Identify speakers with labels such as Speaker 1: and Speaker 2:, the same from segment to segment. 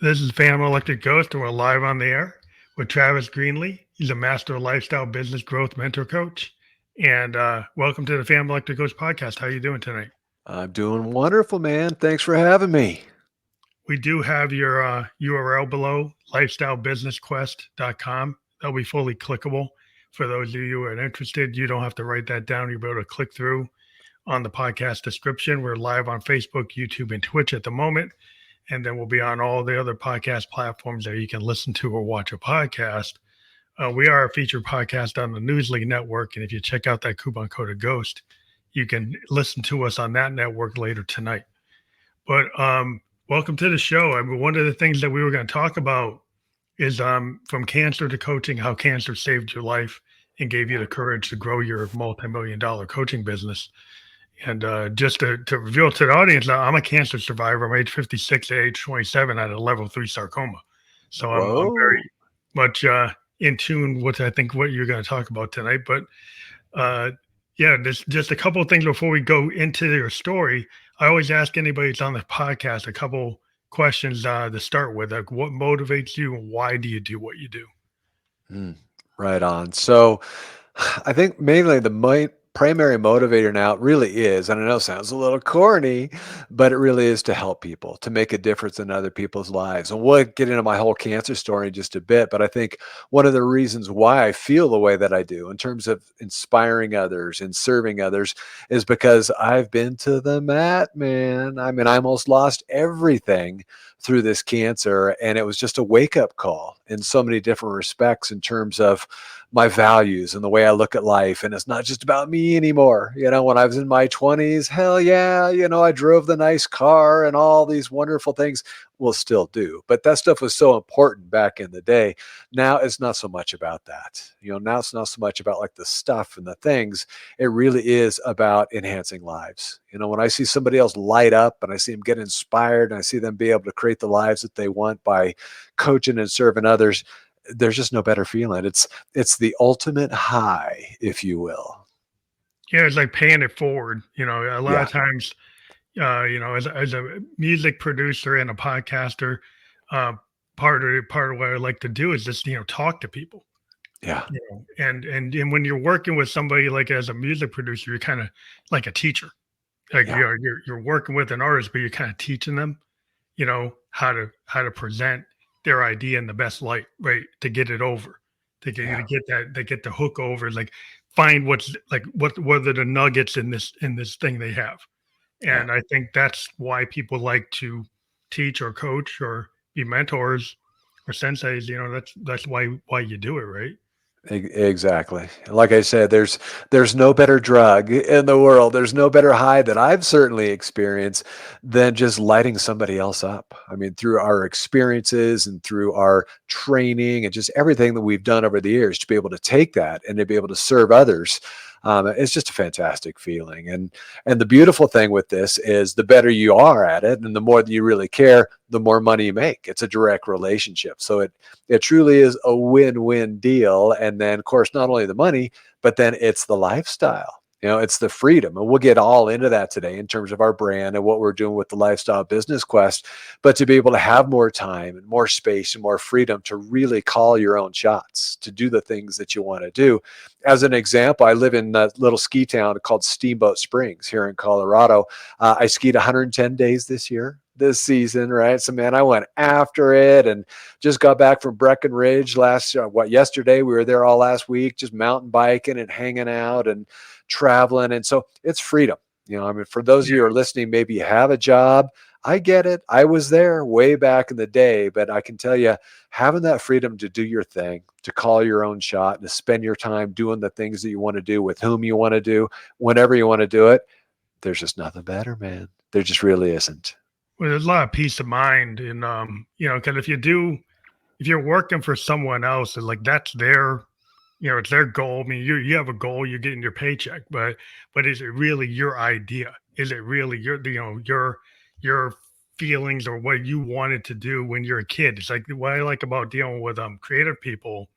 Speaker 1: This is Phantom Electric Ghost, and we're live on the air with Travis Greenlee. He's a master lifestyle business growth mentor coach. And welcome to the Phantom Electric Ghost podcast. How are you doing tonight?
Speaker 2: I'm doing wonderful, man. Thanks for having me.
Speaker 1: We do have your URL below, lifestylebusinessquest.com. That'll be fully clickable. For those of you who are interested, you don't have to write that down. You'll be able to click through on the podcast description. We're live on Facebook, YouTube, and Twitch at the moment. And then we'll be on all the other podcast platforms that you can listen to or watch a podcast. We are a featured podcast on the Newsly network. And if you check out that coupon code of Ghost, you can listen to us on that network later tonight. But welcome to the show. I mean, one of the things that we were going to talk about is from cancer to coaching, how cancer saved your life and gave you the courage to grow your multi-million-dollar coaching business. And just to reveal to the audience, I'm a cancer survivor. I'm age 56 to age 27. I had a level 3 sarcoma. So I'm
Speaker 2: Whoa.
Speaker 1: very much in tune with, I think, what you're going to talk about tonight. But yeah, there's just a couple of things before we go into your story. I always ask anybody that's on the podcast a couple questions to start with. Like, what motivates you and why do you do what you do?
Speaker 2: Mm, right on. So I think mainly the primary motivator now really is, and I know it sounds a little corny, but it really is to help people, to make a difference in other people's lives. And we'll get into my whole cancer story in just a bit. But I think one of the reasons why I feel the way that I do in terms of inspiring others and serving others is because I've been to the mat, man. I mean, I almost lost everything through this cancer. And it was just a wake up call in so many different respects in terms of my values and the way I look at life. And it's not just about me anymore. When I was in my 20s, hell yeah, I drove the nice car and all these wonderful things. Will still do. But that stuff was so important back in the day. Now it's not so much about that. Now it's not so much about like the stuff and the things. It really is about enhancing lives. When I see somebody else light up and I see them get inspired and I see them be able to create the lives that they want by coaching and serving others, there's just no better feeling. It's the ultimate high, if you will.
Speaker 1: Yeah, it's like paying it forward. A lot
Speaker 2: Yeah.
Speaker 1: of times as a music producer and a podcaster, uh, part of what I like to do is just talk to people.
Speaker 2: Yeah.
Speaker 1: And when you're working with somebody like as a music producer, you're kind of like a teacher. Like
Speaker 2: Yeah.
Speaker 1: you're working with an artist, but you're kind of teaching them, how to present their idea in the best light, right? To get it over, to
Speaker 2: Yeah.
Speaker 1: get that, to get the hook over, like find what's like what are the nuggets in this thing they have.
Speaker 2: Yeah.
Speaker 1: And I think that's why people like to teach or coach or be mentors or senseis. That's why you do it, right?
Speaker 2: Exactly. Like I said, there's no better drug in the world. There's no better high that I've certainly experienced than just lighting somebody else up. I mean, through our experiences and through our training and just everything that we've done over the years to be able to take that and to be able to serve others. It's just a fantastic feeling. And the beautiful thing with this is the better you are at it and the more that you really care, the more money you make. It's a direct relationship. So it truly is a win-win deal. And then, of course, not only the money, but then it's the lifestyle. It's the freedom. And we'll get all into that today in terms of our brand and what we're doing with the Lifestyle Business Quest. But to be able to have more time and more space and more freedom to really call your own shots, to do the things that you want to do. As an example, I live in a little ski town called Steamboat Springs here in Colorado. I skied 110 days this season, right? So, man, I went after it and just got back from Breckenridge yesterday. We were there all last week, just mountain biking and hanging out and traveling. And so it's freedom. I mean, for those of you who are listening, maybe you have a job. I get it. I was there way back in the day, but I can tell you, having that freedom to do your thing, to call your own shot, and to spend your time doing the things that you want to do with whom you want to do, whenever you want to do it, there's just nothing better, man. There just really isn't.
Speaker 1: Well, there's a lot of peace of mind, and because if you're working for someone else, and like that's their, it's their goal. I mean, you have a goal, you're getting your paycheck, but is it really your idea? Is it really your feelings or what you wanted to do when you're a kid? It's like what I like about dealing with creative people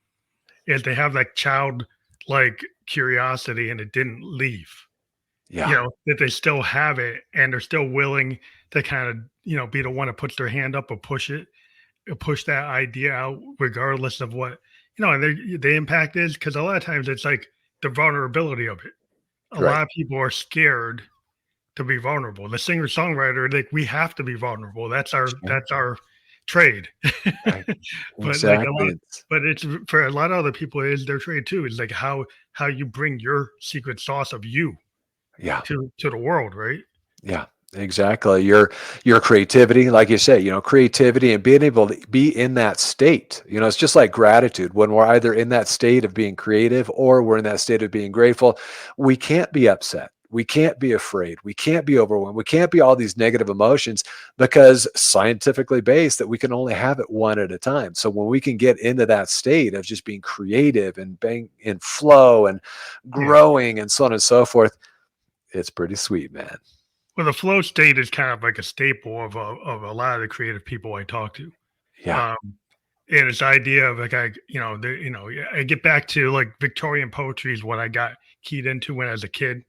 Speaker 1: is they have that child like curiosity and it didn't leave.
Speaker 2: Yeah.
Speaker 1: That they still have it and they're still willing to kind of, be the one that puts their hand up or push it. push that idea out regardless of what, and the impact is, because a lot of times it's like the vulnerability of it. A
Speaker 2: Right.
Speaker 1: lot of people are scared to be vulnerable. The singer songwriter, like, we have to be vulnerable.
Speaker 2: Sure.
Speaker 1: That's our trade.
Speaker 2: Right.
Speaker 1: But like a
Speaker 2: Exactly.
Speaker 1: lot, but it's for a lot of other people, it is their trade too. It's like how you bring your secret sauce of you
Speaker 2: Yeah.
Speaker 1: to the world, right?
Speaker 2: Yeah, exactly. Your creativity, like you say, creativity and being able to be in that state. It's just like gratitude. When we're either in that state of being creative or we're in that state of being grateful, we can't be upset. We can't be afraid. We can't be overwhelmed. We can't be all these negative emotions because scientifically based that we can only have it one at a time. So when we can get into that state of just being creative and being in flow and
Speaker 1: Yeah.
Speaker 2: growing and so on and so forth, it's pretty sweet, man.
Speaker 1: Well, the flow state is kind of like a staple of a lot of the creative people I talk to.
Speaker 2: Yeah.
Speaker 1: Um, and this idea of like I get back to like Victorian poetry is what I got keyed into when I was a kid.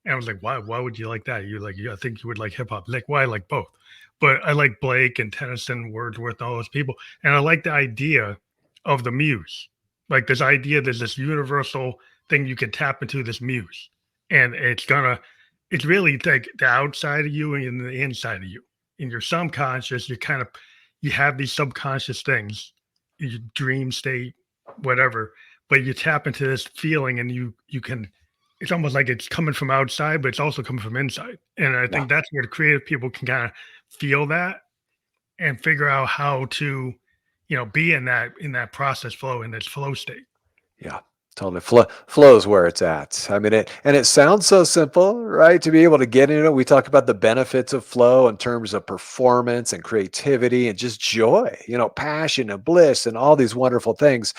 Speaker 1: And I was like, why would you like that? You like, I think you would like hip hop. Like, why? I like both. But I like Blake and Tennyson, Wordsworth, and all those people. And I like the idea of the muse. Like this idea, there's this universal thing you can tap into, this muse. And it's really like the outside of you and the inside of you. In your subconscious, you have these subconscious things, your dream state, whatever. But you tap into this feeling and you can, it's almost like it's coming from outside, but it's also coming from inside. And I
Speaker 2: Yeah.
Speaker 1: think that's where the creative people can kind of feel that and figure out how to, be in that process flow, in this flow state.
Speaker 2: Yeah, totally. Flows where it's at. I mean, it sounds so simple, right? To be able to get into it, we talk about the benefits of flow in terms of performance and creativity and just joy, passion and bliss and all these wonderful things.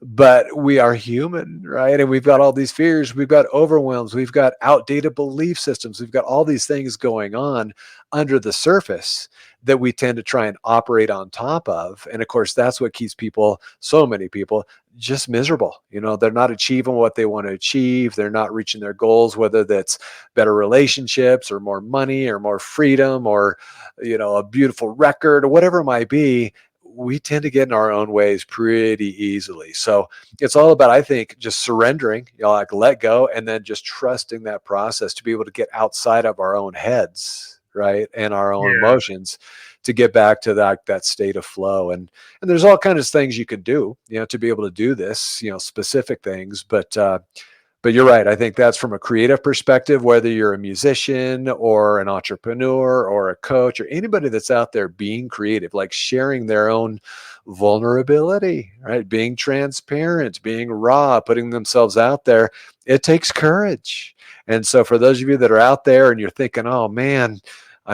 Speaker 2: But we are human, right? And we've got all these fears, we've got overwhelms, we've got outdated belief systems, we've got all these things going on under the surface that we tend to try and operate on top of. And of course, that's what keeps people, so many people, just miserable. They're not achieving what they want to achieve. They're not reaching their goals, whether that's better relationships or more money or more freedom or, a beautiful record or whatever it might be. We tend to get in our own ways pretty easily. So it's all about, I think, just surrendering, like let go and then just trusting that process to be able to get outside of our own heads, right? And our own
Speaker 1: Yeah.
Speaker 2: emotions to get back to that state of flow. And there's all kinds of things you can do, to be able to do this, specific things. But you're right. I think that's from a creative perspective, whether you're a musician or an entrepreneur or a coach or anybody that's out there being creative, like sharing their own vulnerability, right? Being transparent, being raw, putting themselves out there. It takes courage. And so for those of you that are out there and you're thinking, oh man,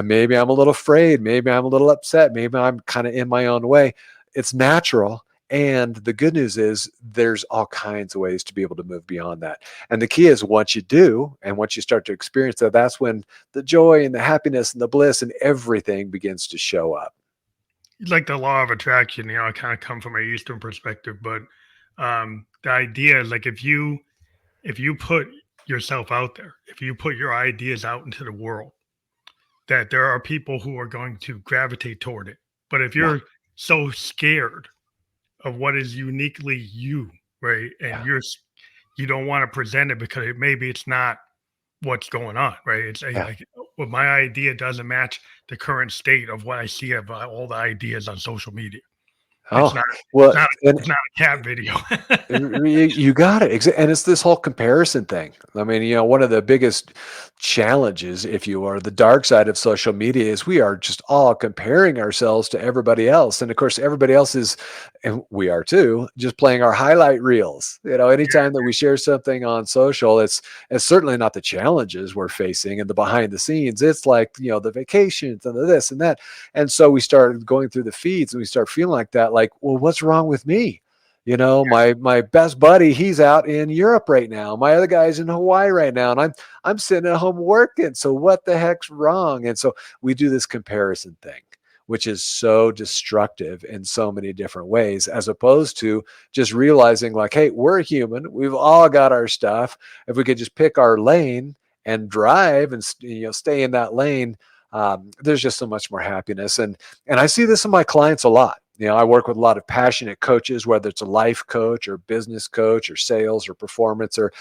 Speaker 2: maybe I'm a little afraid, maybe I'm a little upset, maybe I'm kind of in my own way. It's natural. And the good news is there's all kinds of ways to be able to move beyond that. And the key is once you do, and once you start to experience that, that's when the joy and the happiness and the bliss and everything begins to show up.
Speaker 1: Like the law of attraction, I kind of come from a Eastern perspective, but the idea is like if you put yourself out there, if you put your ideas out into the world, that there are people who are going to gravitate toward it. But if
Speaker 2: Yeah,
Speaker 1: you're so scared of what is uniquely you, right, and
Speaker 2: yeah,
Speaker 1: you don't want to present it because maybe it's not what's going on, right? It's
Speaker 2: yeah.
Speaker 1: like, well, my idea doesn't match the current state of what I see of all the ideas on social media. It's
Speaker 2: Oh,
Speaker 1: not. It's
Speaker 2: well,
Speaker 1: not.
Speaker 2: and
Speaker 1: It's not a cat video.
Speaker 2: You got it. And it's this whole comparison thing. I mean, one of the biggest challenges, if you are the dark side of social media, is we are just all comparing ourselves to everybody else. And of course, everybody else is, and we are too, just playing our highlight reels. Anytime that we share something on social, it's certainly not the challenges we're facing and the behind the scenes. It's like, the vacations and the this and that. And so we start going through the feeds and we start feeling like that, like, well, what's wrong with me? My best buddy, he's out in Europe right now. My other guy's in Hawaii right now, and I'm sitting at home working. So what the heck's wrong? And so we do this comparison thing, which is so destructive in so many different ways, as opposed to just realizing like, hey, we're human. We've all got our stuff. If we could just pick our lane and drive and stay in that lane, there's just so much more happiness. And I see this in my clients a lot. I work with a lot of passionate coaches, whether it's a life coach or business coach or sales or performance, or,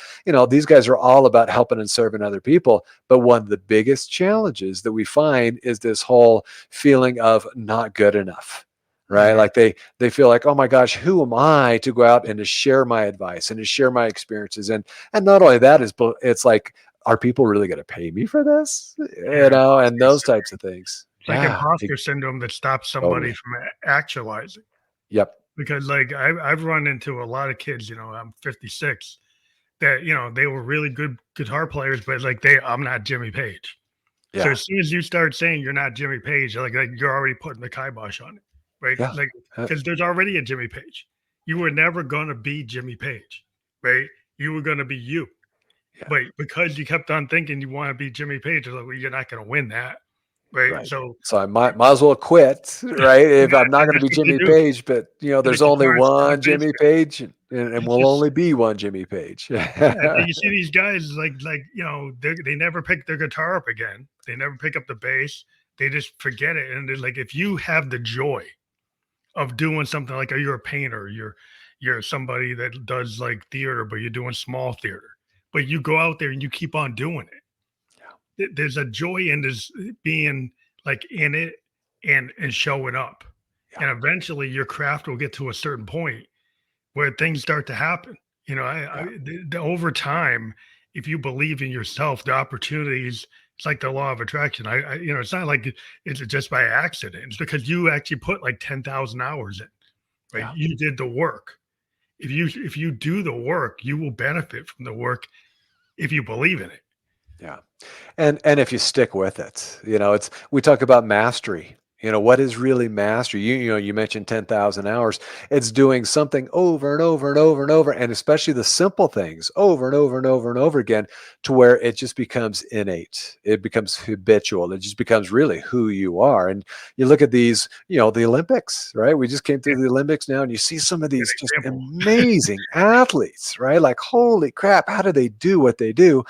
Speaker 2: these guys are all about helping and serving other people. But one of the biggest challenges that we find is this whole feeling of not good enough. Right.
Speaker 1: Mhm.
Speaker 2: Like they feel like, oh my gosh, who am I to go out and to share my advice and to share my experiences? And not only that it's like, are people really going to pay me for this?
Speaker 1: Yeah,
Speaker 2: And
Speaker 1: imposter
Speaker 2: those
Speaker 1: syndrome.
Speaker 2: types of things.
Speaker 1: It's like
Speaker 2: Yeah,
Speaker 1: imposter syndrome that stops somebody
Speaker 2: totally.
Speaker 1: from actualizing.
Speaker 2: Yep.
Speaker 1: Because like I've run into a lot of kids, I'm 56, that they were really good guitar players, but like I'm not Jimmy Page. So
Speaker 2: Yeah.
Speaker 1: as soon as you start saying you're not Jimmy Page, like you're already putting the kibosh on it, right?
Speaker 2: Yeah.
Speaker 1: Like
Speaker 2: uh,
Speaker 1: because there's already a Jimmy Page. You were never gonna be Jimmy Page, right? You were gonna be you.
Speaker 2: Yeah.
Speaker 1: But because you kept on thinking you want to be Jimmy Page, it's like, well, you're not gonna win that, right?
Speaker 2: Right.
Speaker 1: So
Speaker 2: So I might as well quit, right? If I'm not
Speaker 1: and
Speaker 2: going to
Speaker 1: that's
Speaker 2: be
Speaker 1: what they
Speaker 2: Jimmy
Speaker 1: do.
Speaker 2: Page, but
Speaker 1: And the
Speaker 2: there's only
Speaker 1: guitars in the
Speaker 2: one Jimmy
Speaker 1: basement.
Speaker 2: Page, and
Speaker 1: It's
Speaker 2: will
Speaker 1: just
Speaker 2: only be one Jimmy Page.
Speaker 1: yeah, you see these guys like they never pick their guitar up again. They never pick up the bass. They just forget it. And they're like, if you have the joy of doing something like, you're a painter, you're somebody that does like theater, but you're doing small theater, but you go out there and you keep on doing it.
Speaker 2: Yeah.
Speaker 1: There's a joy in this being like in it and showing up.
Speaker 2: Yeah.
Speaker 1: And eventually your craft will get to a certain point where things start to happen.
Speaker 2: Yeah.
Speaker 1: Over time, if you believe in yourself, the opportunities, it's like the law of attraction. It's not like it's just by accident. It's because you actually put like 10,000 hours in, right?
Speaker 2: Yeah.
Speaker 1: You did the work. If you do the work, you will benefit from the work if you believe in it.
Speaker 2: Yeah. And if you stick with it, it's we talk about mastery. What is really mastery? You mentioned 10,000 hours. It's doing something over and over and over and over, and especially the simple things over and over and over and over again, to where it just becomes innate. It becomes habitual. It just becomes really who you are. And you look at these, the Olympics, right? We just came through the Olympics now, and you see some of
Speaker 1: Good
Speaker 2: these just
Speaker 1: example.
Speaker 2: amazing athletes, right? Like, holy crap, how do they do what they do?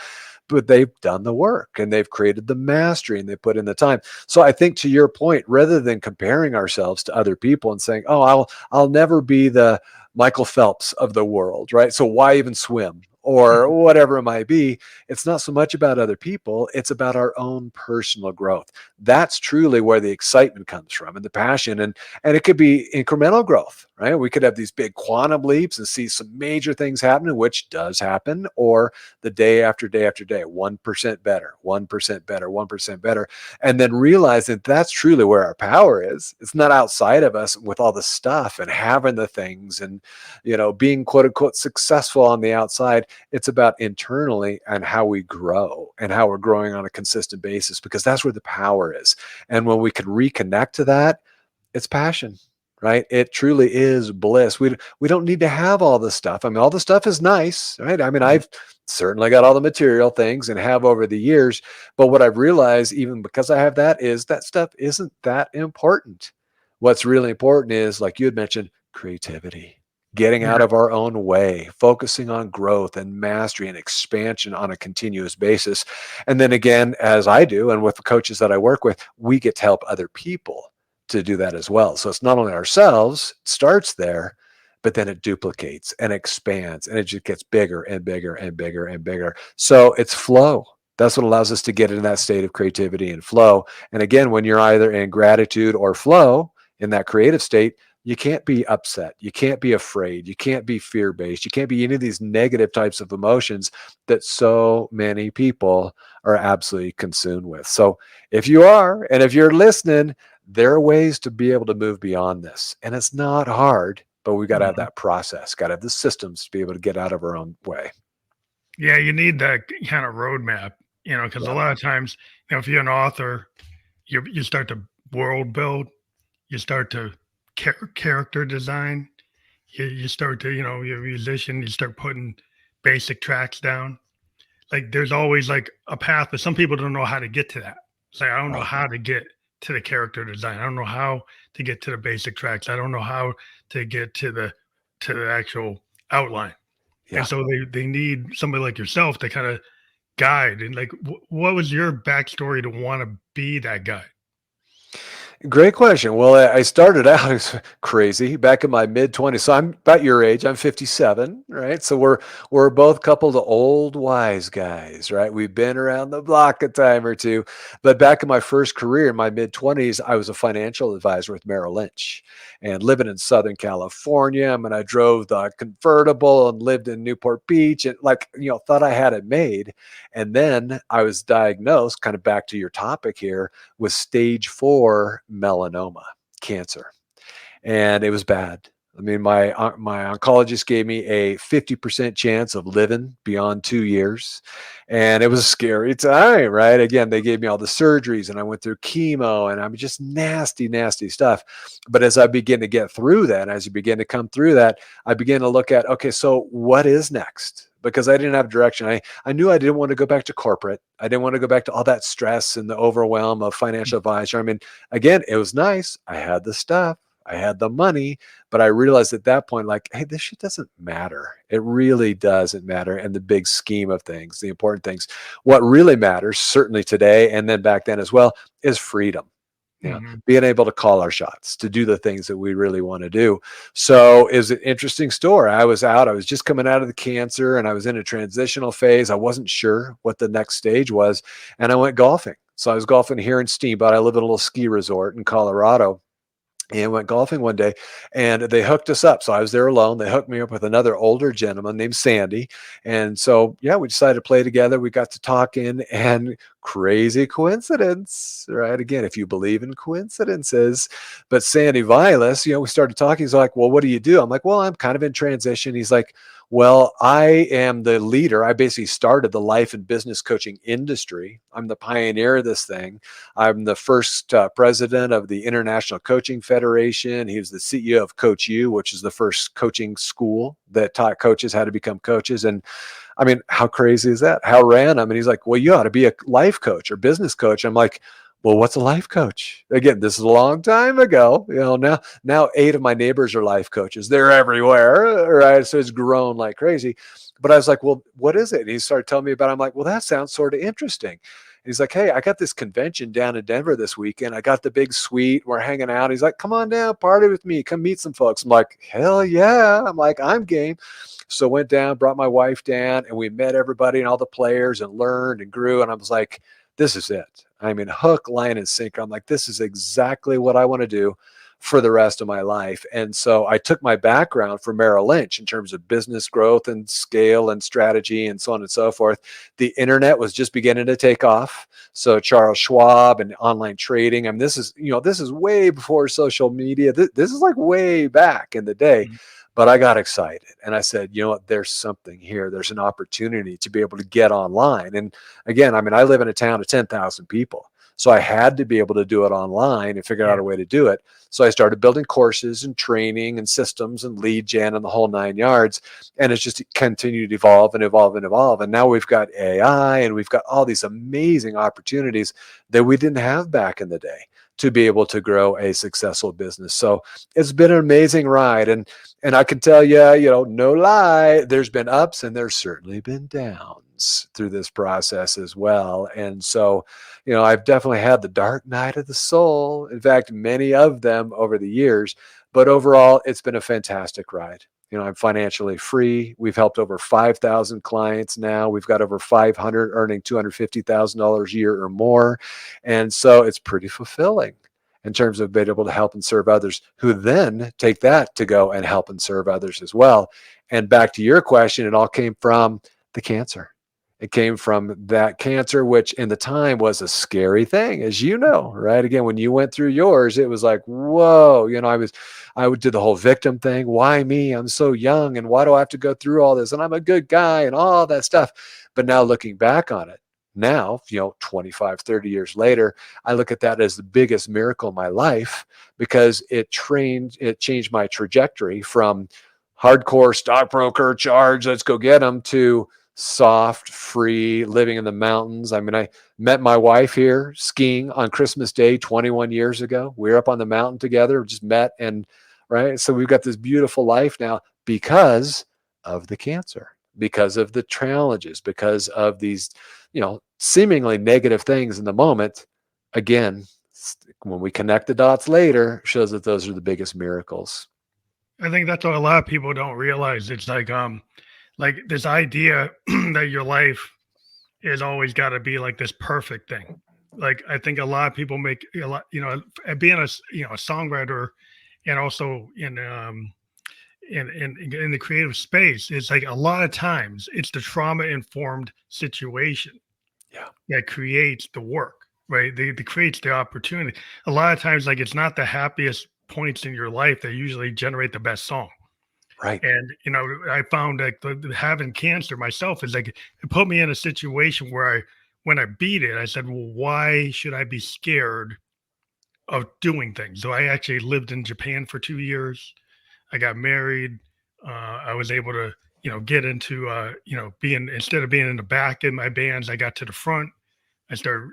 Speaker 2: But they've done the work and they've created the mastery and they put in the time. So I think, to your point, rather than comparing ourselves to other people and saying, "Oh, I'll never be the Michael Phelps of the world," right? So why even swim or whatever it might be? It's not so much about other people, it's about our own personal growth. That's truly where the excitement comes from, and the passion. And it could be incremental growth, right? We could have these big quantum leaps and see some major things happening, which does happen, or the day after day after day, 1% better, 1% better, 1% better. And then realize that that's truly where our power is. It's not outside of us with all the stuff and having the things and, being quote unquote successful on the outside. It's about internally and how we grow and how we're growing on a consistent basis, because that's where the power is. And when we can reconnect to that, it's passion, right? It truly is bliss. We don't need to have all the stuff. I mean, all the stuff is nice, right? I mean,
Speaker 1: Mhm.
Speaker 2: I've certainly got all the material things and have over the years, but what I've realized, even because I have that, is that stuff isn't that important. What's really important is, like you had mentioned, creativity. Getting out
Speaker 1: Yeah.
Speaker 2: of our own way, focusing on growth and mastery and expansion on a continuous basis. And then again, as I do, and with the coaches that I work with, we get to help other people to do that as well. So it's not only ourselves, it starts there, but then it duplicates and expands and it just gets bigger and bigger and bigger and bigger. So it's flow. That's what allows us to get in that state of creativity and flow. And again, when you're either in gratitude or flow in that creative state, you can't be upset. You can't be afraid. You can't be fear based. You can't be any of these negative types of emotions that so many people are absolutely consumed with. So if you are, and if you're listening, there are ways to be able to move beyond this. And it's not hard, but we've got to have
Speaker 1: Mhm.
Speaker 2: that process, got to have the systems to be able to get out of our own way.
Speaker 1: Yeah, you need that kind of roadmap, because a
Speaker 2: Yeah.
Speaker 1: lot of times, if you're an author, you start to world build, you start to character design, you start to, you're a musician, you start putting basic tracks down. Like there's always like a path, but some people don't know how to get to that. It's like I don't know
Speaker 2: Right.
Speaker 1: how to get to the character design. I don't know how to get to the basic tracks. I don't know how to get to the actual outline. And
Speaker 2: Yeah.
Speaker 1: so they need somebody like yourself to kind of guide. And like, what was your backstory to want to be that guy?
Speaker 2: Great question. Well, I started out as crazy back in my mid 20s. So I'm about your age. I'm 57, right? So we're both a couple of old wise guys, right? We've been around the block a time or two. But back in my first career in my mid 20s, I was a financial advisor with Merrill Lynch and living in Southern California. I mean, I drove the convertible and lived in Newport Beach and thought I had it made. And then I was diagnosed, kind of back to your topic here, with stage 4 melanoma cancer, and it was bad. I mean, my oncologist gave me a 50% chance of living beyond 2 years, and it was a scary time, right? Again, they gave me all the surgeries, and I went through chemo, and I'm just nasty, nasty stuff. But as I begin to get through that, as you begin to come through that, I began to look at, okay, so what is next? Because I didn't have direction. I knew I didn't want to go back to corporate. I didn't want to go back to all that stress and the overwhelm of financial advisor. I mean, again, it was nice. I had the stuff. I had the money, but I realized at that point, like, hey, this shit doesn't matter. It really doesn't matter in the big scheme of things, the important things. What really matters, certainly today and then back then as well, is freedom.
Speaker 1: Hmm.
Speaker 2: Being able to call our shots, to do the things that we really want to do. So is an interesting story. I was just coming out of the cancer and I was in a transitional phase. I wasn't sure what the next stage was. And I went golfing. So I was golfing here in Steamboat. I live in a little ski resort in Colorado, and went golfing one day, and they hooked us up. So I was there alone. They hooked me up with another older gentleman named Sandy. And so, yeah, we decided to play together. We got to talking, and crazy coincidence, right? Again, if you believe in coincidences, but Sandy Vilas, we started talking. He's like, well, what do you do? I'm like, well, I'm kind of in transition. He's like, well, I am the leader. I basically started the life and business coaching industry. I'm the pioneer of this thing. I'm the first president of the International Coaching Federation. He was the CEO of Coach U, which is the first coaching school that taught coaches how to become coaches. And I mean, how crazy is that? How random? And he's like, well, you ought to be a life coach or business coach. I'm like, well, what's a life coach? Again, this is a long time ago. Now 8 of my neighbors are life coaches. They're everywhere, right? So it's grown like crazy. But I was like, well, what is it? And he started telling me about it. I'm like, well, that sounds sort of interesting. And he's like, hey, I got this convention down in Denver this weekend. I got the big suite. We're hanging out. He's like, come on down, party with me. Come meet some folks. I'm like, hell yeah. I'm like, I'm game. So went down, brought my wife down, and we met everybody and all the players and learned and grew. And I was like, this is it. I mean, hook, line, and sinker. I'm like, this is exactly what I want to do for the rest of my life. And so I took my background from Merrill Lynch in terms of business growth and scale and strategy and so on and so forth. The internet was just beginning to take off. So Charles Schwab and online trading. I mean, this is way before social media. This is like way back in the day. But I got excited and I said, you know what, there's something here. There's an opportunity to be able to get online. And again, I mean, I live in a town of 10,000 people. So I had to be able to do it online and figure out a way to do it. So I started building courses and training and systems and lead gen and the whole 9 yards. And it's just continued to evolve and evolve and evolve. And now we've got AI and we've got all these amazing opportunities that we didn't have back in the day to be able to grow a successful business. So it's been an amazing ride. And I can tell you, no lie, there's been ups and there's certainly been downs through this process as well. And so, I've definitely had the dark night of the soul. In fact, many of them over the years, but overall, it's been a fantastic ride. I'm financially free. We've helped over 5,000 clients now. We've got over 500 earning $250,000 a year or more. And so it's pretty fulfilling in terms of being able to help and serve others who then take that to go and help and serve others as well. And back to your question, it all came from the cancer. It came from that cancer, which in the time was a scary thing, as you know, right? Again, when you went through yours, it was like, whoa, I would do the whole victim thing. Why me? I'm so young. And why do I have to go through all this? And I'm a good guy and all that stuff. But now looking back on it, now, 25, 30 years later, I look at that as the biggest miracle in my life because it changed my trajectory from hardcore stockbroker charge, let's go get them, to soft, free, living in the mountains. I mean, I met my wife here skiing on Christmas Day 21 years ago. We were up on the mountain together, just met, and right. So we've got this beautiful life now because of the cancer, because of the challenges, because of these, seemingly negative things in the moment. Again, when we connect the dots later, shows that those are the biggest miracles.
Speaker 1: I think that's what a lot of people don't realize. It's like this idea that your life is always got to be like this perfect thing. Like I think a lot of people make a lot, being a songwriter and also in the creative space, it's like a lot of times it's the trauma informed situation
Speaker 2: Yeah.
Speaker 1: that creates the work, right? That creates the opportunity. A lot of times, like it's not the happiest points in your life that usually generate the best song.
Speaker 2: Right.
Speaker 1: And I found that having cancer myself is like it put me in a situation where when I beat it, I said, "Well, why should I be scared of doing things?" So I actually lived in Japan for 2 years. I got married. I was able to, get into, being instead of being in the back in my bands, I got to the front. I started,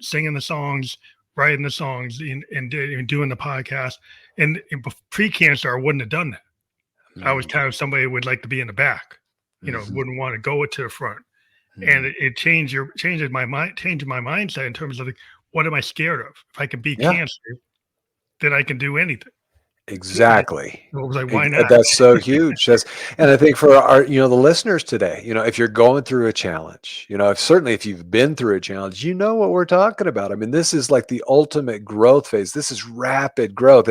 Speaker 1: singing the songs, writing the songs, and doing the podcast. And pre-cancer, I wouldn't have done that. I was
Speaker 2: Mm,
Speaker 1: kind of somebody who would like to be in the back,
Speaker 2: mhm,
Speaker 1: wouldn't want to go to the front. And
Speaker 2: mhm.
Speaker 1: it changes my mindset in terms of like, what am I scared of? If I can beat
Speaker 2: Yeah.
Speaker 1: cancer, then I can do anything. And
Speaker 2: Exactly.
Speaker 1: I was like, why not?
Speaker 2: That's so huge. And I think for our, the listeners today, if you're going through a challenge, if certainly if you've been through a challenge, you know what we're talking about. I mean, this is like the ultimate growth phase. This is rapid growth.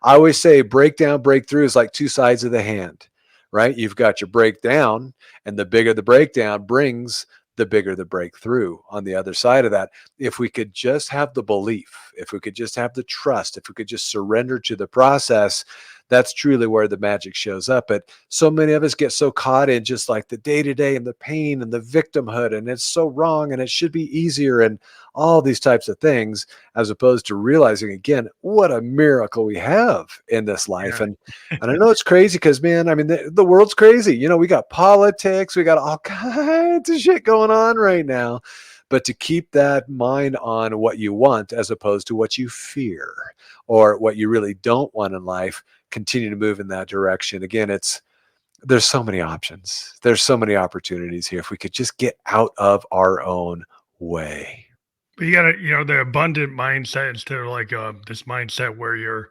Speaker 2: I always say breakdown, breakthrough is like two sides of the hand, right? You've got your breakdown, and the bigger the breakdown brings, the bigger the breakthrough on the other side of that. If we could just have the belief, if we could just have the trust, if we could just surrender to the process, that's truly where the magic shows up. But so many of us get so caught in just like the day to day and the pain and the victimhood, and it's so wrong and it should be easier and all these types of things, as opposed to realizing again what a miracle we have in this life.
Speaker 1: Yeah.
Speaker 2: And I know it's crazy because, man, I mean, the world's crazy. We got politics, we got all kinds of shit going on right now. But to keep that mind on what you want as opposed to what you fear or what you really don't want in life, continue to move in that direction. Again, there's so many options. There's so many opportunities here. If we could just get out of our own way.
Speaker 1: But you gotta, the abundant mindset instead of like this mindset where you're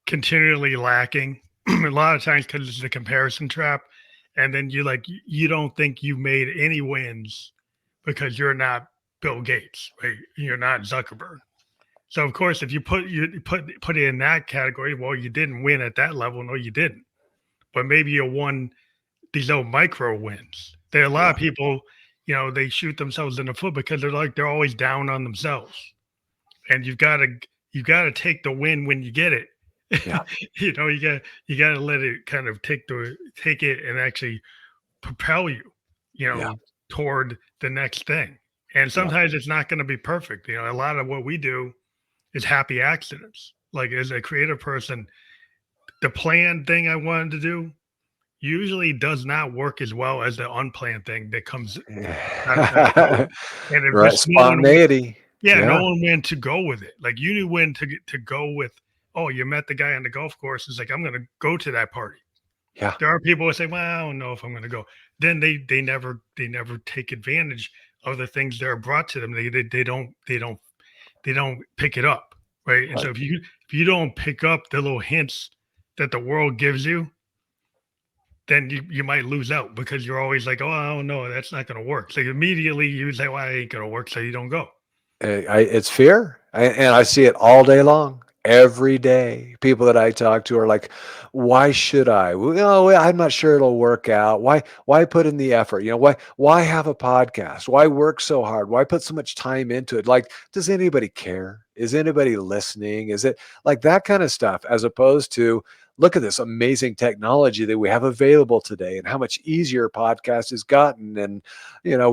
Speaker 1: continually lacking. A lot of times because it's the comparison trap, and then you don't think you made any wins because you're not Bill Gates, right? You're not Zuckerberg. So of course, if you put it in that category, well, you didn't win at that level. No, you didn't. But maybe you won these little micro wins. There are a lot
Speaker 2: Yeah.
Speaker 1: of people, they shoot themselves in the foot because they're always down on themselves. And you gotta take the win when you get it.
Speaker 2: Yeah.
Speaker 1: You gotta let it kind of take it and actually propel you, you
Speaker 2: Yeah.
Speaker 1: know, toward the next thing. And
Speaker 2: Yeah.
Speaker 1: sometimes it's not going to be perfect. A lot of what we do is happy accidents. Like as a creative person, the planned thing I wanted to do usually does not work as well as the unplanned thing that comes out of nowhere. And if
Speaker 2: Right.
Speaker 1: just no one
Speaker 2: Spontaneity.
Speaker 1: yeah, no
Speaker 2: Yeah.
Speaker 1: one when to go with it. Like you knew when to go with. Oh, you met the guy on the golf course. It's like I'm going to go to that party.
Speaker 2: Yeah.
Speaker 1: There are people who say, "Well, I don't know if I'm going to go." Then they never take advantage of the things that are brought to them. They don't pick it up, right? And
Speaker 2: Right.
Speaker 1: so if you don't pick up the little hints that the world gives you, then you might lose out because you're always like, "Oh, I don't know, that's not going to work." So immediately you say, "Well, it ain't going to work," so you don't go.
Speaker 2: It's fear, and I see it all day long, every day. People that I talk to are like, "Why should I? Well, I'm not sure it'll work out. Why put in the effort? Why have a podcast? Why work so hard? Why put so much time into it? Like, does anybody care? Is anybody listening? Is it like that kind of stuff?" As opposed to, look at this amazing technology that we have available today, and how much easier podcast has gotten, and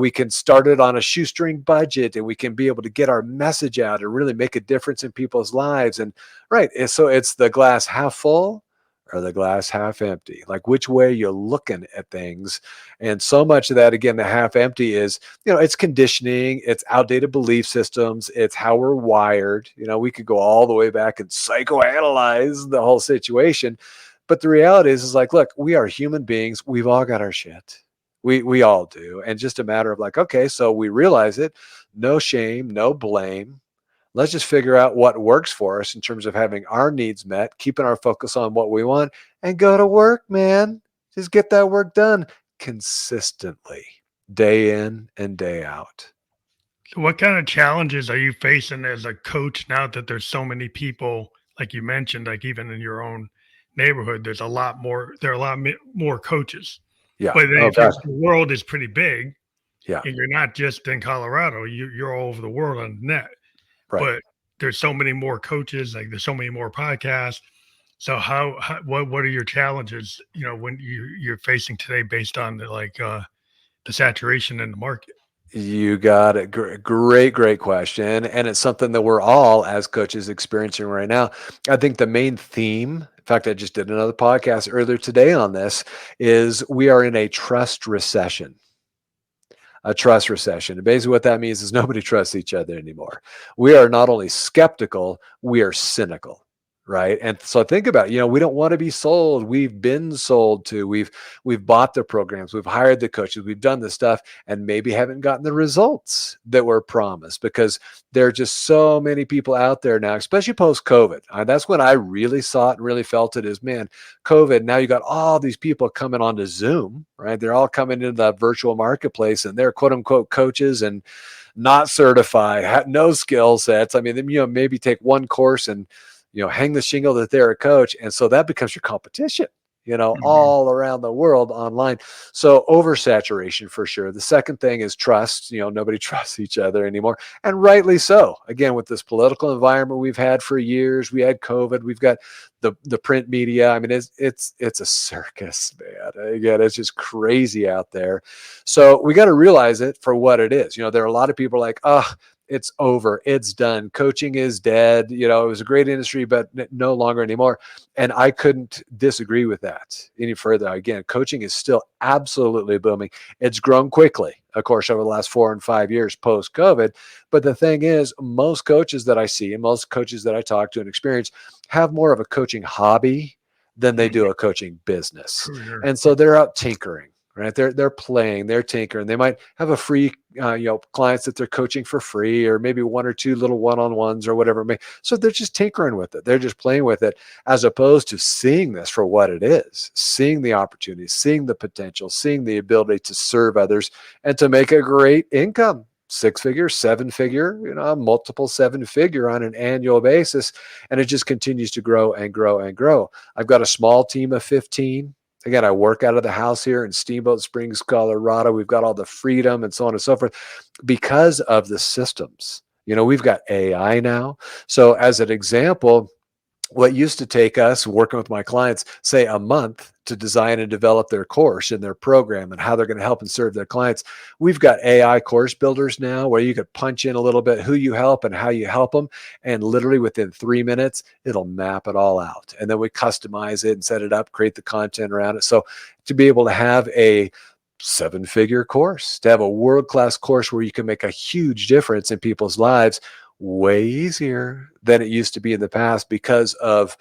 Speaker 2: we can start it on a shoestring budget, and we can be able to get our message out and really make a difference in people's lives. And right, so it's the glass half full or the glass half empty, like which way you're looking at things. And so much of that, again, the half empty is, it's conditioning, it's outdated belief systems, it's how we're wired. We could go all the way back and psychoanalyze the whole situation. But the reality is like, look, we are human beings, we've all got our shit. We all do. And just a matter of like, okay, so we realize it, no shame, no blame. Let's just figure out what works for us in terms of having our needs met, keeping our focus on what we want, and go to work, man. Just get that work done consistently, day in and day out.
Speaker 1: So what kind of challenges are you facing as a coach now that there's so many people, like you mentioned, like even in your own neighborhood, there's a lot more, there are a lot more coaches,
Speaker 2: Yeah.
Speaker 1: but
Speaker 2: Oh,
Speaker 1: then
Speaker 2: gosh.
Speaker 1: the world is pretty big
Speaker 2: Yeah.
Speaker 1: and you're not just in Colorado, you're all over the world on the net,
Speaker 2: Right.
Speaker 1: but there's so many more coaches, like there's so many more podcasts. So how what are your challenges, when you're facing today based on the saturation in the market?
Speaker 2: You got it. Great question. And it's something that we're all, as coaches, experiencing right now. I think the main theme, in fact, I just did another podcast earlier today on this, is we are in a trust recession. A trust recession. And basically, what that means is nobody trusts each other anymore. We are not only skeptical, we are cynical. Right. And so think about, we don't want to be sold. We've been sold to. We've bought the programs, we've hired the coaches, we've done this stuff, and maybe haven't gotten the results that were promised because there are just so many people out there now, especially post COVID. That's when I really saw it and really felt it is, man, COVID. Now you got all these people coming onto Zoom, right? They're all coming into the virtual marketplace and they're quote unquote coaches and not certified, have no skill sets. I mean, maybe take one course and, hang the shingle that they're a coach. And so that becomes your competition,
Speaker 1: Mhm.
Speaker 2: all around the world online. So oversaturation for sure. The second thing is trust. Nobody trusts each other anymore. And rightly so. Again, with this political environment we've had for years, we had COVID, we've got the print media. I mean, it's a circus, man. Again, it's just crazy out there. So we got to realize it for what it is. There are a lot of people like, oh, it's over. It's done. Coaching is dead. It was a great industry, but no longer anymore. And I couldn't disagree with that any further. Again, coaching is still absolutely booming. It's grown quickly, of course, over the last 4 and 5 years post COVID. But the thing is, most coaches that I see and most coaches that I talk to and experience have more of a coaching hobby than they do
Speaker 1: Mhm.
Speaker 2: a coaching business.
Speaker 1: Career.
Speaker 2: And so they're out tinkering. Right, they're playing, they're tinkering. They might have a free, clients that they're coaching for free, or maybe one or two little one-on-ones or whatever it may. So they're just tinkering with it. They're just playing with it, as opposed to seeing this for what it is, seeing the opportunities, seeing the potential, seeing the ability to serve others and to make a great income, 6-figure, 7-figure, multiple 7-figure on an annual basis, and it just continues to grow and grow and grow. I've got a small team of 15. Again, I work out of the house here in Steamboat Springs, Colorado. We've got all the freedom and so on and so forth because of the systems. We've got AI now. So, as an example, what used to take us working with my clients, say a month to design and develop their course and their program and how they're going to help and serve their clients. We've got AI course builders now where you could punch in a little bit who you help and how you help them. And literally within 3 minutes, it'll map it all out. And then we customize it and set it up, create the content around it. So to be able to have a 7-figure course, to have a world-class course where you can make a huge difference in people's lives, way easier than it used to be in the past because of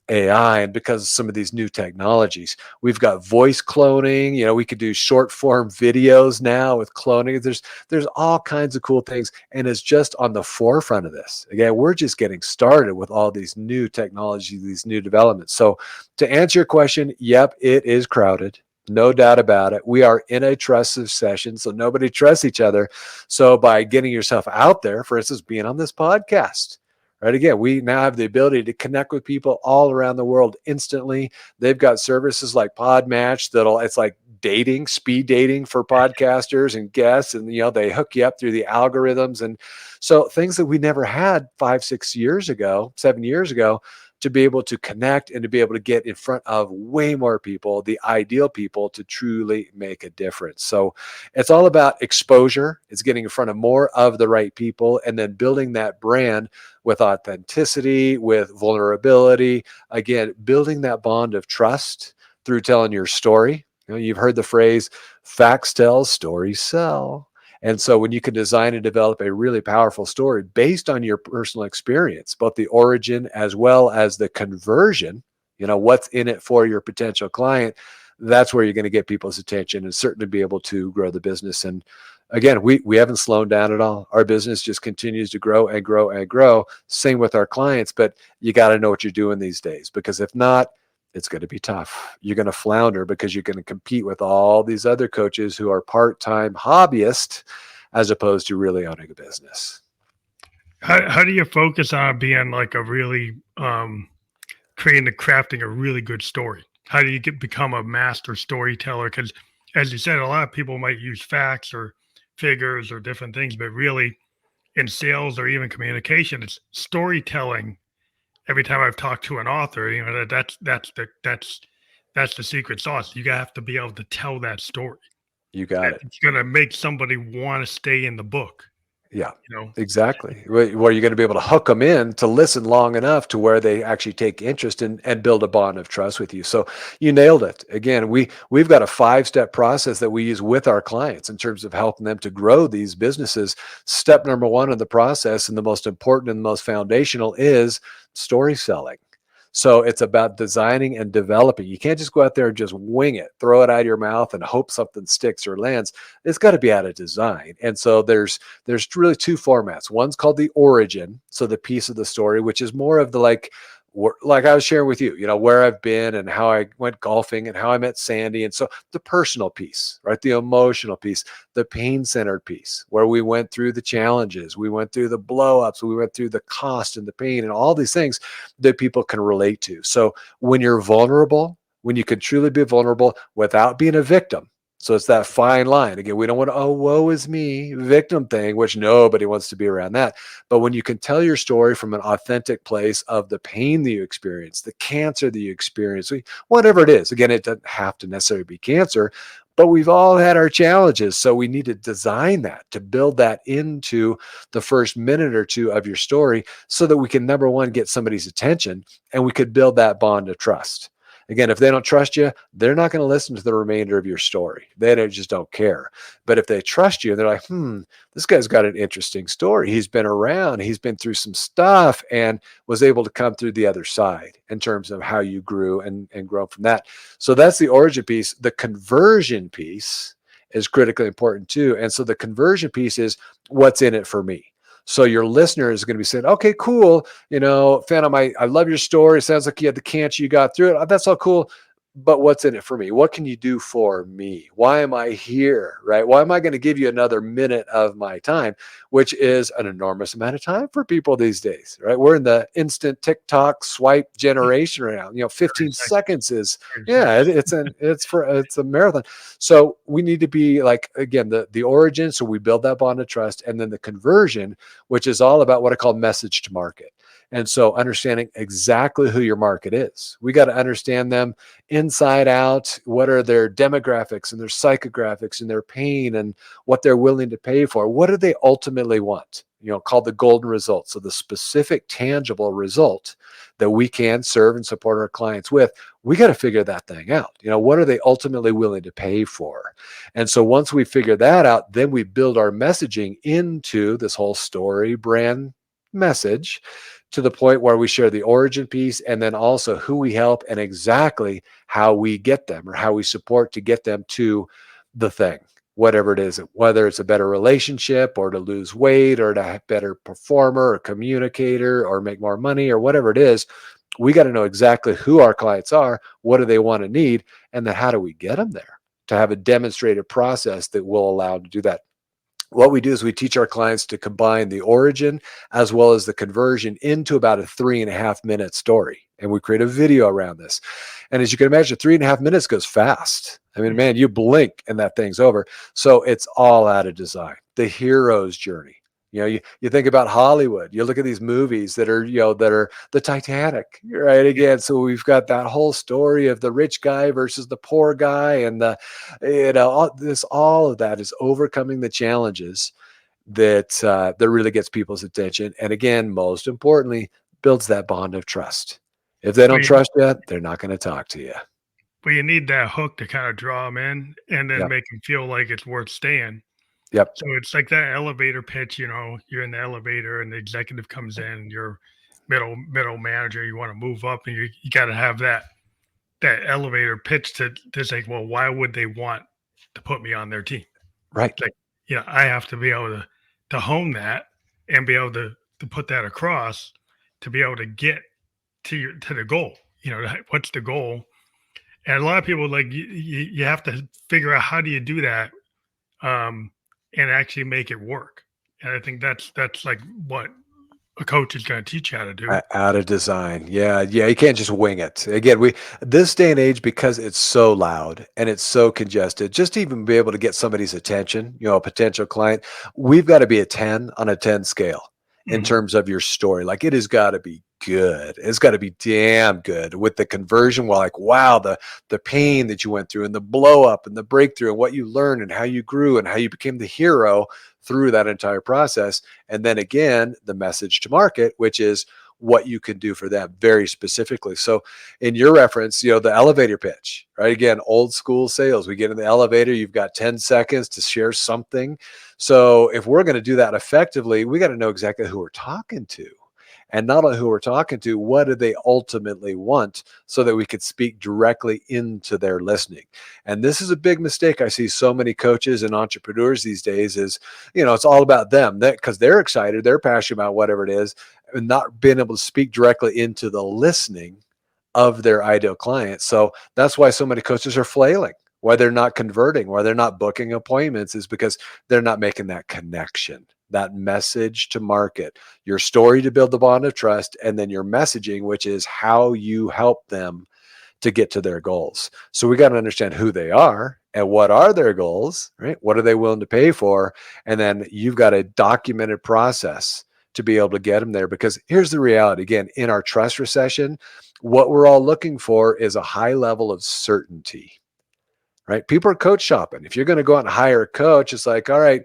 Speaker 2: AI and because of some of these new technologies. We've got voice cloning. We could do short form videos now with cloning. There's all kinds of cool things, and it's just on the forefront of this. Again, we're just getting started with all these new technologies, these new developments. So to answer your question, yep, it is crowded. No doubt about it. We are in a trust session, so nobody trusts each other. So by getting yourself out there, for instance, being on this podcast, right? Again, we now have the ability to connect with people all around the world instantly. They've got services like Podmatch it's like dating, speed dating for podcasters and guests. And, they hook you up through the algorithms. And so things that we never had 5, 6 years ago, 7 years ago, to be able to connect and to be able to get in front of way more people, the ideal people, to truly make a difference. So it's all about exposure. It's getting in front of more of the right people and then building that brand with authenticity, with vulnerability. Again, building that bond of trust through telling your story. You've heard the phrase, facts tell, stories sell. And so when you can design and develop a really powerful story based on your personal experience, both the origin as well as the conversion, what's in it for your potential client, that's where you're going to get people's attention and certainly be able to grow the business and again, we haven't slowed down at all. Our business just continues to grow and grow and grow. Same with our clients, but you got to know what you're doing these days, because if not, it's going to be tough. You're going to flounder because you're going to compete with all these other coaches who are part-time hobbyists as opposed to really owning a business.
Speaker 1: How do you focus on being like a really creating and crafting a really good story? How do you become a master storyteller? Because as you said, a lot of people might use facts or figures or different things, but really in sales or even communication, it's storytelling. Every time I've talked to an author, that's the secret sauce. You have to be able to tell that story.
Speaker 2: You got it.
Speaker 1: It's going to make somebody want to stay in the book.
Speaker 2: Yeah,
Speaker 1: You know,
Speaker 2: exactly. Where you're going to be able to hook them in to listen long enough to where they actually take interest and build a bond of trust with you. So you nailed it. Again, we've got a 5-step process that we use with our clients in terms of helping them to grow these businesses. Step number 1 in the process, and the most important and the most foundational, is story selling. So it's about designing and developing. You can't just go out there and just wing it, throw it out of your mouth and hope something sticks or lands. It's got to be out of design. And so there's really 2 formats. One's called the origin, so the piece of the story, which is more of the like I was sharing with you, where I've been and how I went golfing and how I met Sandy. And so the personal piece, right? The emotional piece, the pain-centered piece, where we went through the challenges, we went through the blow-ups, we went through the cost and the pain and all these things that people can relate to. So when you're vulnerable, when you can truly be vulnerable without being a victim, so it's that fine line. Again, we don't want to, oh, woe is me, victim thing, which nobody wants to be around that. But when you can tell your story from an authentic place of the pain that you experience, the cancer that you experience, whatever it is, again, it doesn't have to necessarily be cancer, but we've all had our challenges. So we need to design that, to build that into the first minute or 2 of your story so that we can, number 1, get somebody's attention, and we could build that bond of trust. Again, if they don't trust you, they're not going to listen to the remainder of your story. They just don't care. But if they trust you, they're like, this guy's got an interesting story. He's been around, he's been through some stuff and was able to come through the other side in terms of how you grew and grow from that. So that's the origin piece. The conversion piece is critically important too. And so the conversion piece is, what's in it for me? So your listener is going to be saying, okay, cool. Phantom, I love your story. It sounds like you had the cancer, you got through it. That's all cool. But what's in it for me? What can you do for me? Why am I here? Right? Why am I going to give you another minute of my time, which is an enormous amount of time for people these days, right? We're in the instant TikTok swipe generation right now. 15 seconds is, it's a marathon. So we need to be like, again, the origin. So we build that bond of trust, and then the conversion, which is all about what I call message to market. And so understanding exactly who your market is. We got to understand them inside out. What are their demographics and their psychographics and their pain and what they're willing to pay for? What do they ultimately want? Called the golden result. So the specific tangible result that we can serve and support our clients with, we got to figure that thing out. What are they ultimately willing to pay for? And so once we figure that out, then we build our messaging into this whole story brand message, to the point where we share the origin piece and then also who we help and exactly how we get them or how we support to get them to the thing, whatever it is, whether it's a better relationship or to lose weight or to have better performer or communicator or make more money or whatever it is. We got to know exactly who our clients are, what do they want to need, and then how do we get them there to have a demonstrated process that will allow them to do that. What we do is we teach our clients to combine the origin as well as the conversion into about a 3.5-minute story. And we create a video around this. And as you can imagine, 3.5 minutes goes fast. I mean, man, you blink and that thing's over. So it's all out of design. The hero's journey. You think about Hollywood. You look at these movies that are the Titanic, right? Again, so we've got that whole story of the rich guy versus the poor guy, and all of that is overcoming the challenges that really gets people's attention. And again, most importantly, builds that bond of trust. If they don't trust you, they're not going to talk to you.
Speaker 1: But you need that hook to kind of draw them in and then
Speaker 2: Yep.
Speaker 1: make them feel like it's worth staying.
Speaker 2: Yep.
Speaker 1: So it's like that elevator pitch, you're in the elevator and the executive comes in, you're middle manager, you want to move up, and you got to have that elevator pitch to say, well, why would they want to put me on their team?
Speaker 2: Right.
Speaker 1: Like I have to be able to hone that and be able to put that across to be able to get to the goal. What's the goal? And a lot of people like you have to figure out how do you do that um, and actually make it work. And I think that's like what a coach is going to teach you how to do.
Speaker 2: Out of design. Yeah, yeah, you can't just wing it. Again, we this day and age, because it's so loud and it's so congested, just to even be able to get somebody's attention, a potential client, we've got to be a 10 on a 10 scale in
Speaker 1: Mhm.
Speaker 2: terms of your story. Like it has got to be good. It's got to be damn good with the conversion. Well, like, wow, the pain that you went through and the blow up and the breakthrough and what you learned and how you grew and how you became the hero through that entire process. And then again, the message to market, which is what you can do for them very specifically. So in your reference, the elevator pitch, right? Again, old school sales. We get in the elevator, you've got 10 seconds to share something. So if we're going to do that effectively, we got to know exactly who we're talking to. And not only who we're talking to, what do they ultimately want so that we could speak directly into their listening. And this is a big mistake I see so many coaches and entrepreneurs these days is, it's all about them because they're excited, they're passionate about whatever it is, and not being able to speak directly into the listening of their ideal client. So that's why so many coaches are flailing, why they're not converting, why they're not booking appointments is because they're not making that connection, that message to market, your story to build the bond of trust, and then your messaging, which is how you help them to get to their goals. So we got to understand who they are and what are their goals, right? What are they willing to pay for? And then you've got a documented process to be able to get them there. Because here's the reality again, in our trust recession, what we're all looking for is a high level of certainty, right? People are coach shopping. If you're going to go out and hire a coach, it's like, all right,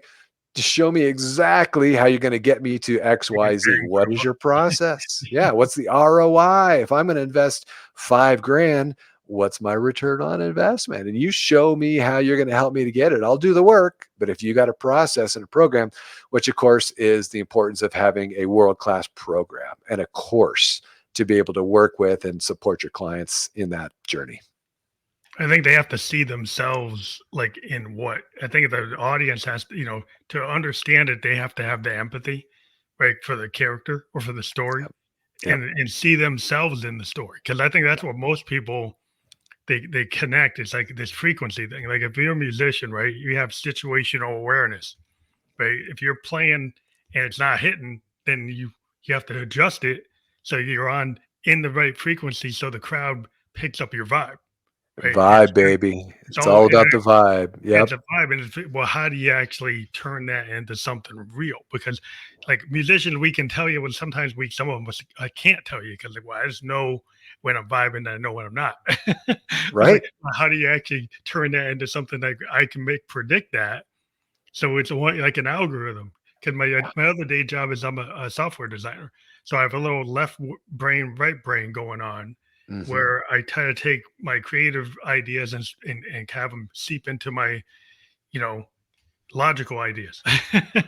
Speaker 2: just show me exactly how you're going to get me to X,
Speaker 1: Like
Speaker 2: Y,
Speaker 1: a
Speaker 2: Z.
Speaker 1: bang for
Speaker 2: What
Speaker 1: the
Speaker 2: is
Speaker 1: buck.
Speaker 2: your process? Yeah. What's the ROI? If I'm going to invest 5 grand, what's my return on investment? And you show me how you're going to help me to get it. I'll do the work. But if you got a process and a program, which of course is the importance of having a world-class program and a course to be able to work with and support your clients in that journey.
Speaker 1: I think they have to see themselves like in what I think the audience has to, to understand it, they have to have the empathy, right, for the character or for the story
Speaker 2: Yep. Yep.
Speaker 1: and see themselves in the story. Cause I think that's what most people they connect. It's like this frequency thing. Like if you're a musician, right, you have situational awareness, right? If you're playing and it's not hitting, then you have to adjust it so you're on in the right frequency so the crowd picks up your vibe. Right,
Speaker 2: Vibe, baby.
Speaker 1: it's
Speaker 2: It's
Speaker 1: all
Speaker 2: all about the vibe.
Speaker 1: it's
Speaker 2: Yep.
Speaker 1: a vibe, and well, how do you actually turn that into something real? Because, like musicians, we can tell you when sometimes some of us I can't tell you because like, well, I just know when I'm vibing and I know when I'm not. But it's like,
Speaker 2: Right.
Speaker 1: well, how do you actually turn that into something like I can predict that? So it's like an algorithm. Because my other day job is I'm a software designer, so I have a little brain, right brain going on,
Speaker 2: Hmm.
Speaker 1: where I try to take my creative ideas and have them seep into my you know logical ideas.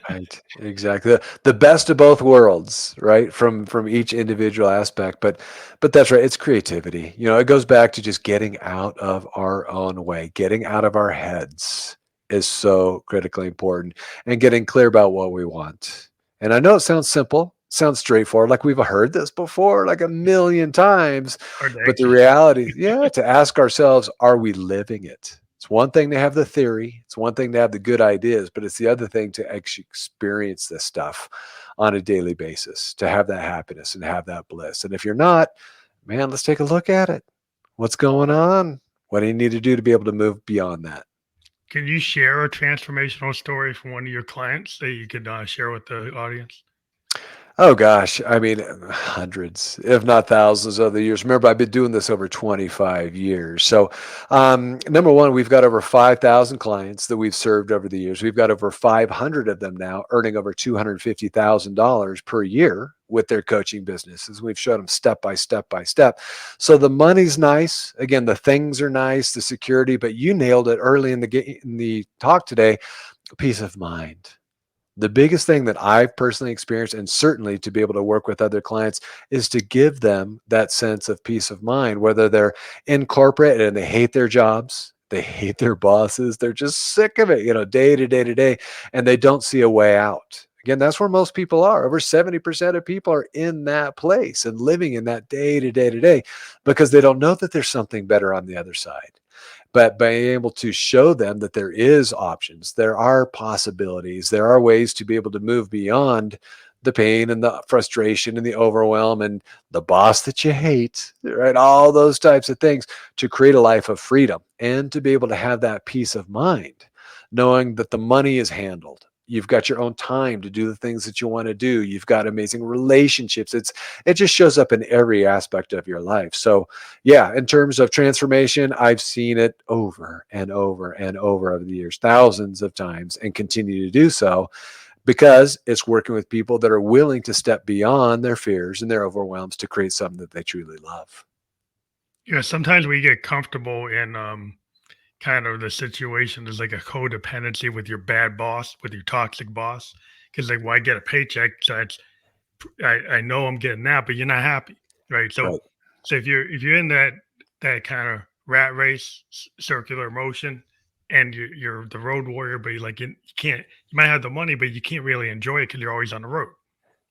Speaker 2: Right. Exactly. The best of both worlds, right? From each individual aspect. But that's right. It's creativity. It goes back to just getting out of our own way, getting out of our heads is so critically important and getting clear about what we want. And I know it sounds simple, sounds straightforward, like we've heard this before like a million times.
Speaker 1: Hard to
Speaker 2: But the
Speaker 1: execute.
Speaker 2: reality, yeah, to ask ourselves, are we living it? It's one thing to have the theory, it's one thing to have the good ideas, but it's the other thing to actually experience this stuff on a daily basis, to have that happiness and have that bliss. And if you're not, man, let's take a look at it. What's going on? What do you need to do to be able to move beyond that?
Speaker 1: Can you share a transformational story from one of your clients that you could share with the audience?
Speaker 2: Oh gosh, I mean, hundreds, if not thousands of the years. Remember, I've been doing this over 25 years. So, number one, we've got over 5,000 clients that we've served over the years. We've got over 500 of them now earning over $250,000 per year with their coaching businesses. We've showed them step by step by step. So the money's nice. Again, the things are nice, the security, but you nailed it early in the talk today, peace of mind. The biggest thing that I've personally experienced, and certainly to be able to work with other clients, is to give them that sense of peace of mind, whether they're in corporate and they hate their jobs, They hate their bosses. They're just sick of it, day to day to day, and they don't see a way out. Again, that's where most people are. Over 70% of people are in that place and living in that day to day to day because they don't know that there's something better on the other side. But being able to show them that there is options, there are possibilities, there are ways to be able to move beyond the pain and the frustration and the overwhelm and the boss that you hate, right? All those types of things to create a life of freedom and to be able to have that peace of mind, knowing that the money is handled. You've got your own time to do the things that you want to do. You've got amazing relationships. It just shows up in every aspect of your life. So yeah, in terms of transformation, I've seen it over and over and over the years, thousands of times, and continue to do so because it's working with people that are willing to step beyond their fears and their overwhelms to create something that they truly love.
Speaker 1: Yeah, sometimes we get comfortable in kind of the situation. There's like a codependency with your bad boss, with your toxic boss. Because like, well, I get a paycheck, so I know I'm getting that, but you're not happy, right? So
Speaker 2: Right.
Speaker 1: so if you're in that kind of rat race, circular motion, and you're the road warrior, but you can't, you might have the money, but you can't really enjoy it because you're always on the road,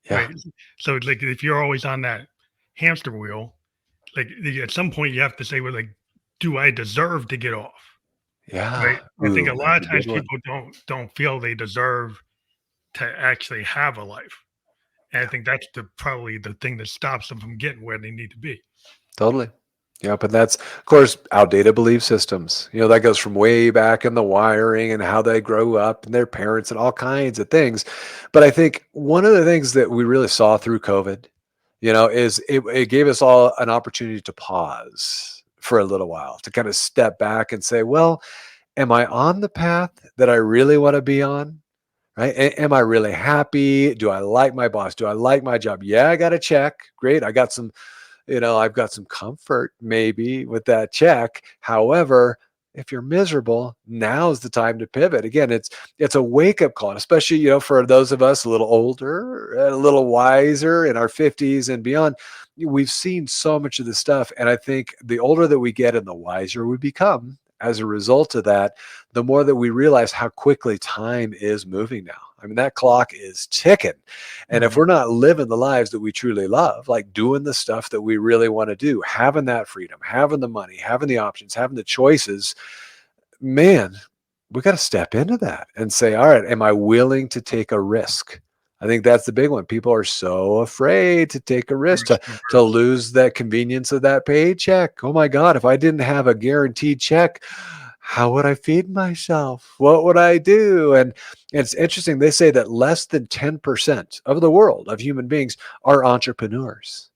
Speaker 2: Yeah.
Speaker 1: right? So like if you're always on that hamster wheel, like at some point you have to say, well, like, do I deserve to get off?
Speaker 2: Yeah.
Speaker 1: Right? I think a
Speaker 2: Ooh,
Speaker 1: lot
Speaker 2: that's
Speaker 1: of
Speaker 2: a
Speaker 1: times
Speaker 2: good one.
Speaker 1: people don't feel they deserve to actually have a life. And I think that's probably the thing that stops them from getting where they need to be.
Speaker 2: Totally. Yep. And that's, of course, outdated belief systems. That goes from way back in the wiring and how they grow up and their parents and all kinds of things. But I think one of the things that we really saw through COVID, is it gave us all an opportunity to pause for a little while, to kind of step back and say, well, am I on the path that I really want to be on? Right? Am I really happy? Do I like my boss? Do I like my job? Yeah, I got a check. Great. I've got some comfort maybe with that check. However, if you're miserable, now's the time to pivot. Again, it's a wake up call, especially for those of us a little older, a little wiser in our 50s and beyond. We've seen so much of this stuff, and I think the older that we get and the wiser we become as a result of that, the more that we realize how quickly time is moving now. I mean, that clock is ticking. And if
Speaker 1: Mhm.
Speaker 2: we're not living the lives that we truly love, like doing the stuff that we really want to do, having that freedom, having the money, having the options, having the choices, man, we got to step into that and say, all right, am I willing to take a risk? I think that's the big one. People are so afraid to take a risk, to,
Speaker 1: Risk
Speaker 2: to
Speaker 1: averse.
Speaker 2: lose that convenience of that paycheck. Oh my God, if I didn't have a guaranteed check, how would I feed myself? What would I do? And it's interesting. They say that less than 10% of the world of human beings are entrepreneurs,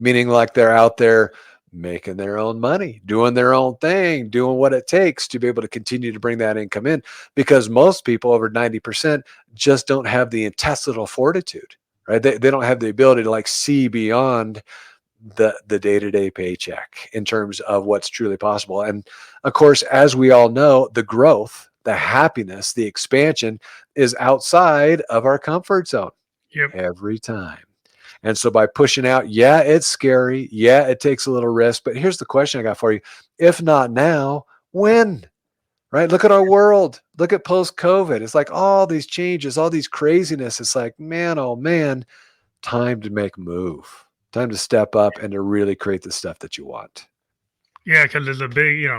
Speaker 2: meaning like they're out there making their own money, doing their own thing, doing what it takes to be able to continue to bring that income in. Because most people, over 90%, just don't have the intestinal fortitude, right? They don't have the ability to like see beyond the day-to-day paycheck in terms of what's truly possible. And of course, as we all know, the growth, the happiness, the expansion is outside of our comfort zone
Speaker 1: Yep.
Speaker 2: every time. And so by pushing out, yeah, it's scary. Yeah, it takes a little risk. But here's the question I got for you. If not now, when? Right? Look at our world. Look at post COVID. It's like all these changes, all these craziness. It's like, man, oh man, time to make a move. Time to step up and to really create the stuff that you want.
Speaker 1: Yeah, because there's a big,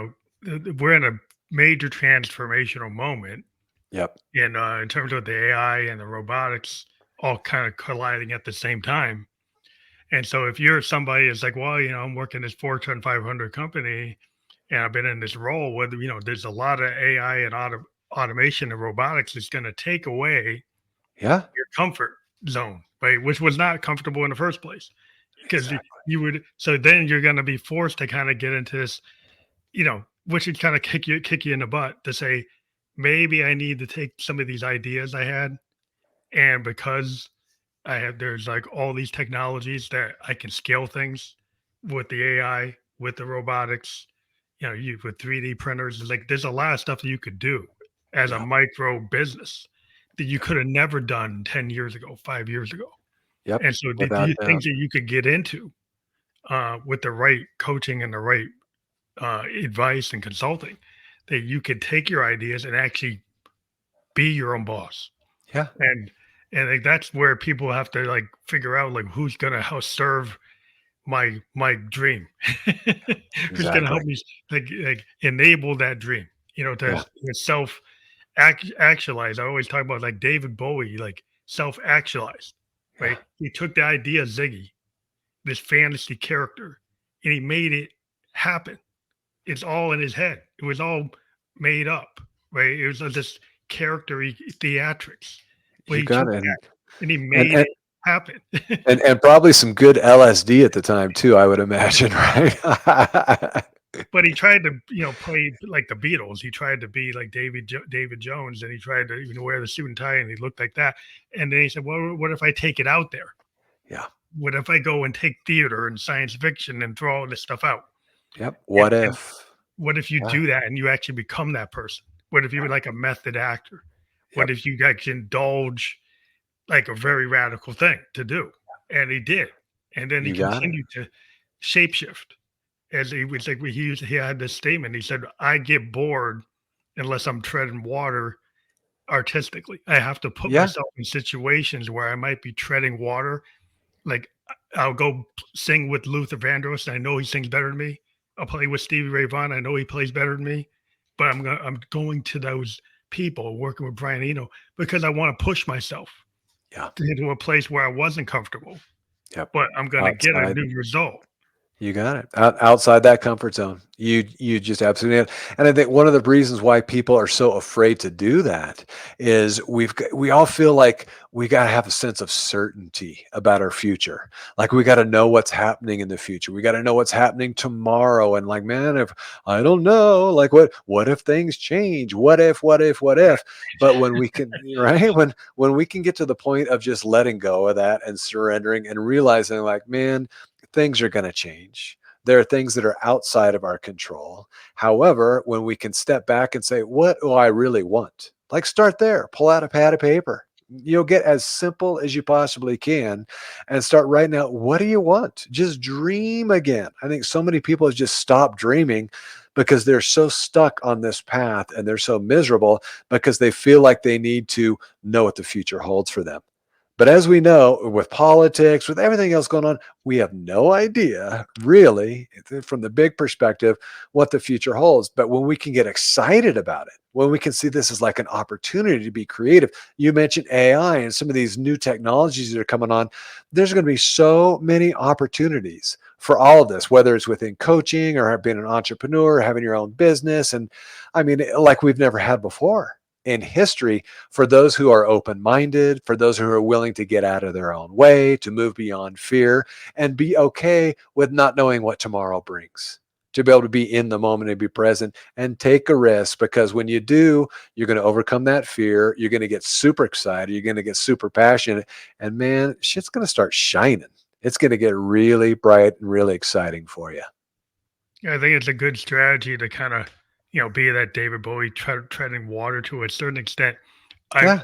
Speaker 1: we're in a major transformational moment
Speaker 2: Yep.
Speaker 1: in terms of the AI and the robotics all kind of colliding at the same time. And so if you're somebody that's like, well, I'm working this Fortune 500 company and I've been in this role where, there's a lot of AI and automation and robotics is going to take away
Speaker 2: Yeah.
Speaker 1: your comfort zone, right? Which was not comfortable in the first place. Because
Speaker 2: Exactly.
Speaker 1: you would, so then you're going to be forced to kind of get into this, which would kind of kick you in the butt to say, maybe I need to take some of these ideas I had. And because there's like all these technologies that I can scale things with the AI, with the robotics, you with 3D printers. It's like there's a lot of stuff that you could do as a
Speaker 2: Yep.
Speaker 1: micro business that you
Speaker 2: Yep.
Speaker 1: could have never done 10 years ago, 5 years ago.
Speaker 2: Yep.
Speaker 1: And so
Speaker 2: Without
Speaker 1: these
Speaker 2: doubt.
Speaker 1: things that you could get into with the right coaching and the right advice and consulting, that you could take your ideas and actually be your own boss.
Speaker 2: Yeah,
Speaker 1: And like that's where people have to like figure out like who's gonna help serve my dream. Who's gonna
Speaker 2: exactly.
Speaker 1: help me like enable that dream,
Speaker 2: Yeah,
Speaker 1: to self actualize. I always talk about like David Bowie, like self actualized,
Speaker 2: yeah.
Speaker 1: right? He took the idea of Ziggy, this fantasy character, and he made it happen. It's all in his head. It was all made up, right? It was this character theatrics, but
Speaker 2: You
Speaker 1: he took
Speaker 2: got it.
Speaker 1: that and he
Speaker 2: And
Speaker 1: made
Speaker 2: and
Speaker 1: it happen.
Speaker 2: and probably some good LSD at the time too, I would imagine, right?
Speaker 1: But he tried to, play like the Beatles. He tried to be like David Jones, and he tried to wear the suit and tie, and he looked like that. And then he said, "Well, what if I take it out there?
Speaker 2: Yeah.
Speaker 1: What if I go and take theater and science fiction and throw all this stuff out?
Speaker 2: Yep.
Speaker 1: And
Speaker 2: What if?
Speaker 1: what if you
Speaker 2: Yeah.
Speaker 1: do that and you actually become that person? What if you were like a method actor? What
Speaker 2: Yep.
Speaker 1: if you guys indulge like a very radical thing to do?" And he did. And then he
Speaker 2: You got it.
Speaker 1: continued to shapeshift. As he was like, he had this statement. He said, "I get bored unless I'm treading water artistically. I have to put
Speaker 2: Yeah.
Speaker 1: myself in situations where I might be treading water. Like I'll go sing with Luther Vandross. I know he sings better than me. I'll play with Stevie Ray Vaughan. I know he plays better than me. But I'm going to those people, working with Brian Eno, because I want to push myself
Speaker 2: Yeah.
Speaker 1: into a place where I wasn't comfortable,
Speaker 2: Yep.
Speaker 1: but I'm going to get a
Speaker 2: Outside.
Speaker 1: new result."
Speaker 2: You got it. Outside that comfort zone. You just absolutely. And I think one of the reasons why people are so afraid to do that is we all feel like we got to have a sense of certainty about our future. Like we got to know what's happening in the future. We got to know what's happening tomorrow. And like, man, if I don't know, like what if things change? What if? But when we can, right? When we can get to the point of just letting go of that and surrendering and realizing, like, man, things are going to change. There are things that are outside of our control. However, when we can step back and say, what do I really want? Like start there, pull out a pad of paper. Get as simple as you possibly can and start writing out, what do you want? Just dream again. I think so many people just stop dreaming because they're so stuck on this path and they're so miserable because they feel like they need to know what the future holds for them. But as we know, with politics, with everything else going on, we have no idea, really, from the big perspective, what the future holds. But when we can get excited about it, when we can see this as like an opportunity to be creative, you mentioned AI and some of these new technologies that are coming on, there's going to be so many opportunities for all of this, whether it's within coaching or being an entrepreneur, or having your own business. And I mean, like we've never had before in history for those who are open minded, for those who are willing to get out of their own way, to move beyond fear, and be okay with not knowing what tomorrow brings. To be able to be in the moment and be present and take a risk, because when you do, you're going to overcome that fear. You're going to get super excited. You're going to get super passionate. And man, shit's going to start shining. It's going to get really bright and really exciting for you.
Speaker 1: Yeah, I think it's a good strategy to kind of, be that David Bowie treading water to a certain extent.
Speaker 2: Yeah.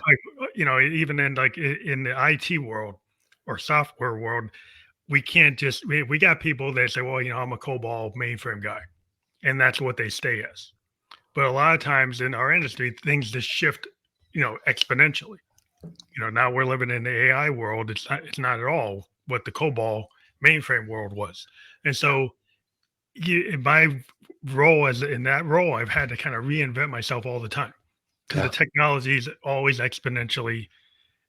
Speaker 1: Even in like in the IT world or software world, we can't just we got people that say, well, I'm a COBOL mainframe guy, and that's what they stay as. But a lot of times in our industry, things just shift, exponentially. Now we're living in the AI world. It's not at all what the COBOL mainframe world was, and so in my role as in that role, I've had to kind of reinvent myself all the time because the
Speaker 2: Yeah.
Speaker 1: technology is always exponentially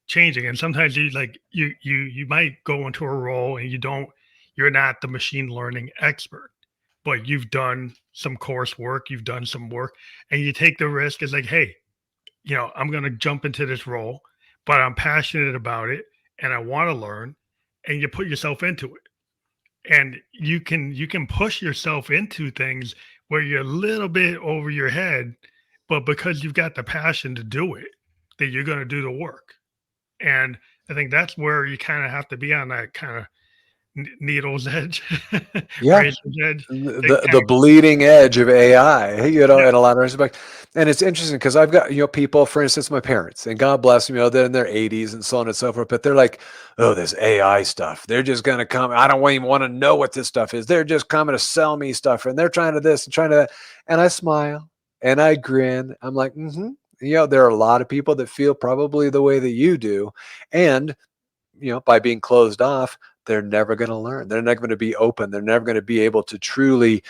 Speaker 1: changing. And sometimes you might go into a role and you're not the machine learning expert, but you've done some coursework, you've done some work, and you take the risk. It's like, hey, I'm going to jump into this role, but I'm passionate about it and I want to learn, and you put yourself into it, and you can push yourself into things where you're a little bit over your head, but because you've got the passion to do it, that you're going to do the work. And I think that's where you kind of have to be on that kind of needle's edge,
Speaker 2: Yeah.
Speaker 1: razor's edge. That
Speaker 2: the
Speaker 1: kind of,
Speaker 2: bleeding edge of AI,
Speaker 1: yeah,
Speaker 2: in a lot of respects. And it's interesting because I've got, people, for instance, my parents, and God bless them, they're in their 80s and so on and so forth, but they're like, oh, this AI stuff. They're just going to come. I don't even want to know what this stuff is. They're just coming to sell me stuff. And they're trying to this and trying to that. And I smile And I grin. I'm like, there are a lot of people that feel probably the way that you do. And, by being closed off, they're never going to learn. They're never going to be open. They're never going to be able to truly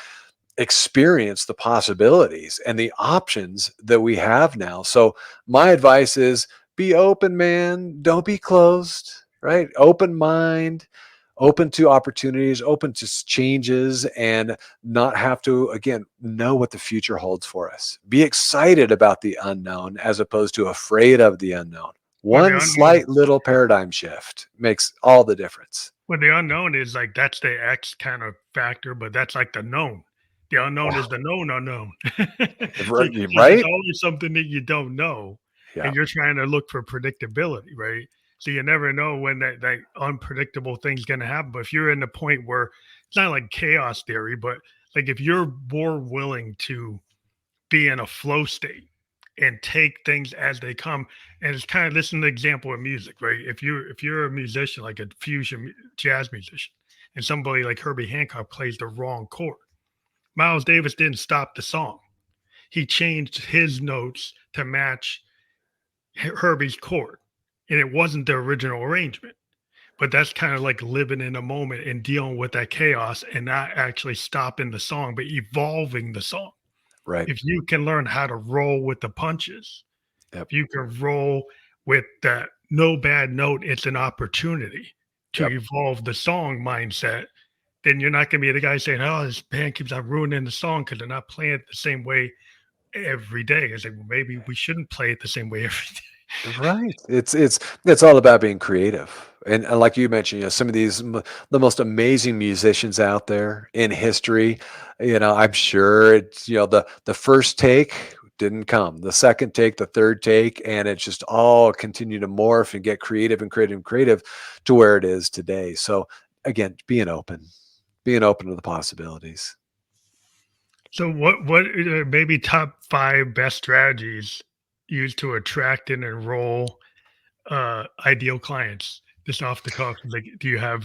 Speaker 2: experience the possibilities and the options that we have now. So my advice is be open, man. Don't be closed, right? Open mind, open to opportunities, open to changes, and not have to, again, know what the future holds for us. Be excited about the unknown as opposed to afraid of the unknown.
Speaker 1: Well, the
Speaker 2: One
Speaker 1: unknown,
Speaker 2: slight little paradigm shift makes all the difference.
Speaker 1: well, the unknown is like that's the X kind of factor, but that's like the known. The unknown is
Speaker 2: Wow.
Speaker 1: the known unknown. So, because there's
Speaker 2: Right?
Speaker 1: always something that you don't know,
Speaker 2: Yeah.
Speaker 1: and you're trying to look for predictability, right? So you never know when that unpredictable thing's going to happen. But if you're in the point where it's not like chaos theory, but like if you're more willing to be in a flow state and take things as they come, and it's kind of, this is an example of music, right? If you're a musician, like a jazz musician, and somebody like Herbie Hancock plays the wrong chord, Miles Davis didn't stop the song. He changed his notes to match Herbie's chord, and it wasn't the original arrangement. But that's kind of like living in a moment and dealing with that chaos and not actually stopping the song, but evolving the song.
Speaker 2: Right.
Speaker 1: If you can learn how to roll with the punches,
Speaker 2: Yep.
Speaker 1: if you can roll with that no bad note, it's an opportunity to
Speaker 2: Yep.
Speaker 1: evolve the song mindset, then you're not going to be the guy saying, oh, this band keeps on ruining the song because they're not playing it the same way every day. It's like, well, maybe we shouldn't play it the same way every day.
Speaker 2: Right. It's all about being creative. And like you mentioned, some of these the most amazing musicians out there in history, I'm sure it's, the first take didn't come, the second take, the third take, and it's just all continue to morph and get creative and creative and creative to where it is today. So again, being open to the possibilities.
Speaker 1: So what maybe top five best strategies used to attract and enroll ideal clients? Just off the cuff, like, do you have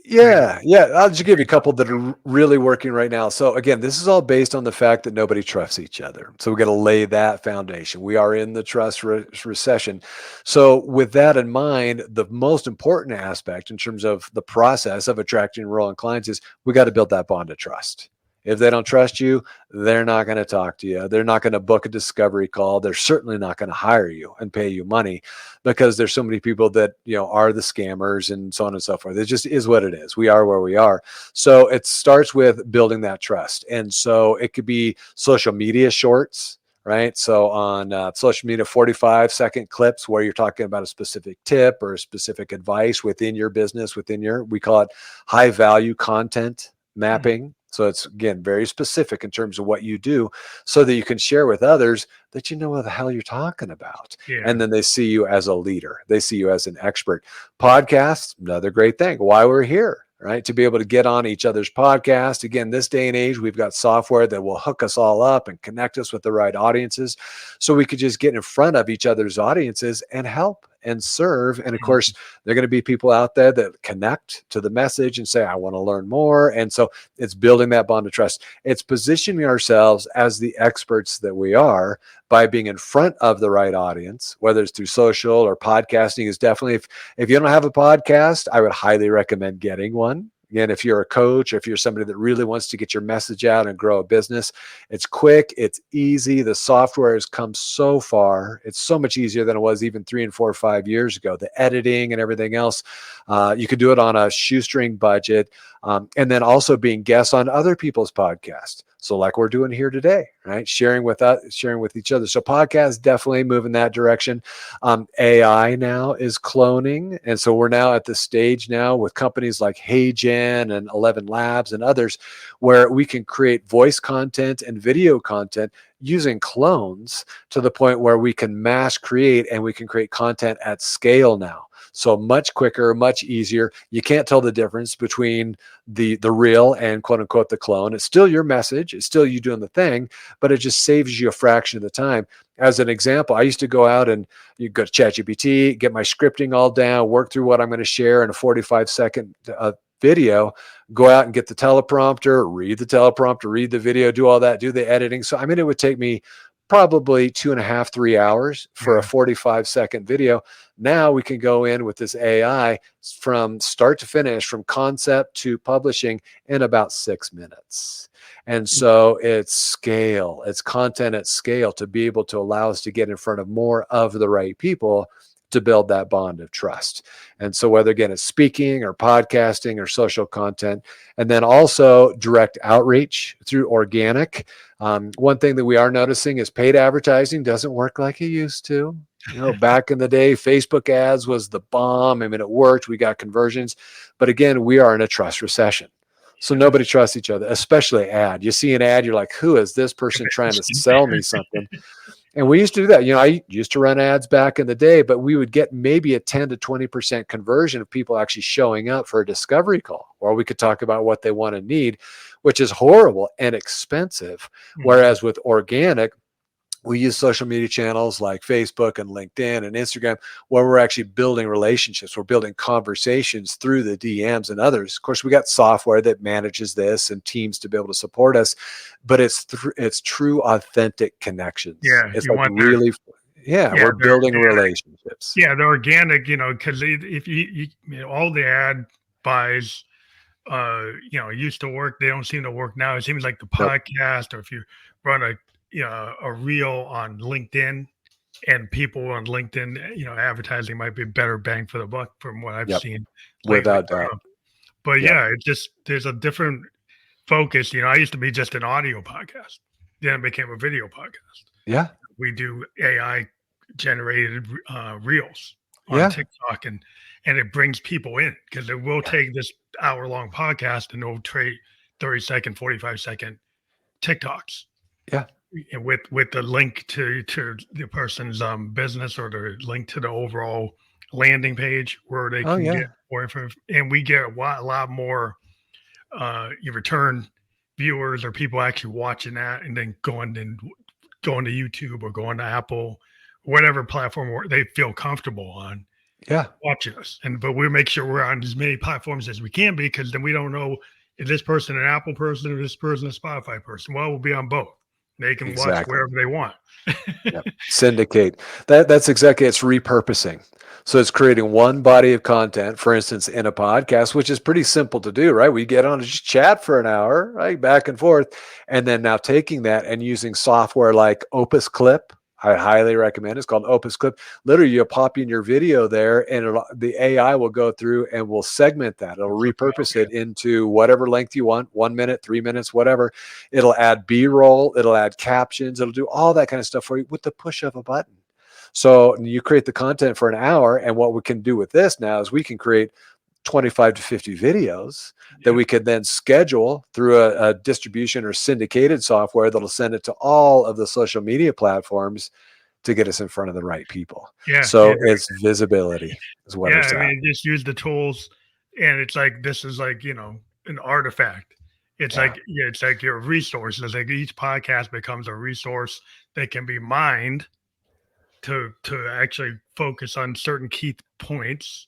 Speaker 1: maybe?
Speaker 2: Yeah, yeah. I'll just give you a couple that are really working right now. So again, this is all based on the fact that nobody trusts each other. So we got to lay that foundation. We are in the trust recession. So with that in mind, the most important aspect in terms of the process of attracting and enrolling clients is we got to build that bond of trust. If they don't trust you, they're not going to talk to you. They're not going to book a discovery call. They're certainly not going to hire you and pay you money because there's so many people that, are the scammers and so on and so forth. It just is what it is. We are where we are. So it starts with building that trust. And so it could be social media shorts, right? So on social media, 45-second clips where you're talking about a specific tip or a specific advice within your business, we call it high value content
Speaker 1: Mhm.
Speaker 2: mapping. So it's, again, very specific in terms of what you do so that you can share with others that you know what the hell you're talking about.
Speaker 1: Yeah.
Speaker 2: And then they see you as a leader. They see you as an expert. Podcasts, another great thing. Why we're here, right? To be able to get on each other's podcast. Again, this day and age, we've got software that will hook us all up and connect us with the right audiences. So we could just get in front of each other's audiences and help and serve. And of
Speaker 1: Mhm.
Speaker 2: course, there are going to be people out there that connect to the message and say, I want to learn more. And so it's building that bond of trust. It's positioning ourselves as the experts that we are by being in front of the right audience, whether it's through social or podcasting is definitely, if you don't have a podcast, I would highly recommend getting one. Again, if you're a coach, if you're somebody that really wants to get your message out and grow a business, it's quick, it's easy. The software has come so far. It's so much easier than it was even 3 and 4 or 5 years ago. The editing and everything else, you could do it on a shoestring budget. And then also being guests on other people's podcasts. So like we're doing here today, right? Sharing with each other. So podcasts definitely move in that direction. AI now is cloning. And so we're now at the stage now with companies like HeyGen and 11 Labs and others, where we can create voice content and video content using clones to the point where we can mass create and we can create content at scale now. So much quicker, much easier. You can't tell the difference between the real and quote unquote the clone. It's still your message. It's still you doing the thing, but it just saves you a fraction of the time. As an example, I used to go out and you go to ChatGPT, get my scripting all down, work through what I'm going to share in a 45-second video, go out and get the teleprompter, read the video, do all that, do the editing. So, I mean, it would take me probably 2.5, 3 hours for a 45-second video. Now we can go in with this AI from start to finish, from concept to publishing, in about 6 minutes. And so it's scale, it's content at scale to be able to allow us to get in front of more of the right people to build that bond of trust. And so whether, again, it's speaking or podcasting or social content, and then also direct outreach through organic. One thing that we are noticing is paid advertising doesn't work like it used to. Back in the day, Facebook ads was the bomb. I mean, it worked. We got conversions. But again, we are in a trust recession. So nobody trusts each other, especially ad. You see an ad, you're like, who is this person trying to sell me something? And we used to do that. I used to run ads back in the day, but we would get maybe a 10 to 20% conversion of people actually showing up for a discovery call, or we could talk about what they want and need, which is horrible and expensive. Whereas with organic, we use social media channels like Facebook and LinkedIn and Instagram, where we're actually building relationships. We're building conversations through the DMs and others. Of course, we got software that manages this and teams to be able to support us, but it's true, authentic connections.
Speaker 1: Yeah,
Speaker 2: It's
Speaker 1: you
Speaker 2: like
Speaker 1: want
Speaker 2: really, we're building relationships.
Speaker 1: Yeah, the organic, because if all the ad buys, used to work. They don't seem to work now. It seems like the
Speaker 2: Nope.
Speaker 1: podcast, or if you run a reel on LinkedIn, and people on LinkedIn, advertising might be better bang for the buck from what I've seen lately.
Speaker 2: Without doubt.
Speaker 1: But yeah, it just, there's a different focus. I used to be just an audio podcast. Then it became a video podcast.
Speaker 2: Yeah.
Speaker 1: We do AI generated reels on TikTok, and it brings people in, because it will take this hour-long podcast and it'll trade 30-second, 45-second TikToks.
Speaker 2: Yeah.
Speaker 1: And with the link to the person's business, or the link to the overall landing page where they can get more information. And we get a lot more return viewers, or people actually watching that and then going to YouTube or going to Apple, whatever platform where they feel comfortable on watching us. But we make sure we're on as many platforms as we can be, because then we don't know, is this person an Apple person or this person a Spotify person? Well, we'll be on both. They can watch wherever they want.
Speaker 2: Syndicate. That's exactly, it's repurposing. So it's creating one body of content, for instance, in a podcast, which is pretty simple to do, right? We get on and just chat for an hour, right? Back and forth. And then now taking that and using software like Opus Clip. I highly recommend it. It's called Opus Clip. Literally, you'll pop in your video there, and the AI will go through and will segment that. It'll repurpose it into whatever length you want, 1 minute, 3 minutes, whatever. It'll add B-roll. It'll add captions. It'll do all that kind of stuff for you with the push of a button. So you create the content for an hour, and what we can do with this now is we can create 25 to 50 videos that we could then schedule through a distribution or syndicated software that'll send it to all of the social media platforms to get us in front of the right people. So it's visibility is what it's at.
Speaker 1: Just use the tools, and it's like, this is like, an artifact. It's it's like your resource. It's like each podcast becomes a resource that can be mined to actually focus on certain key points,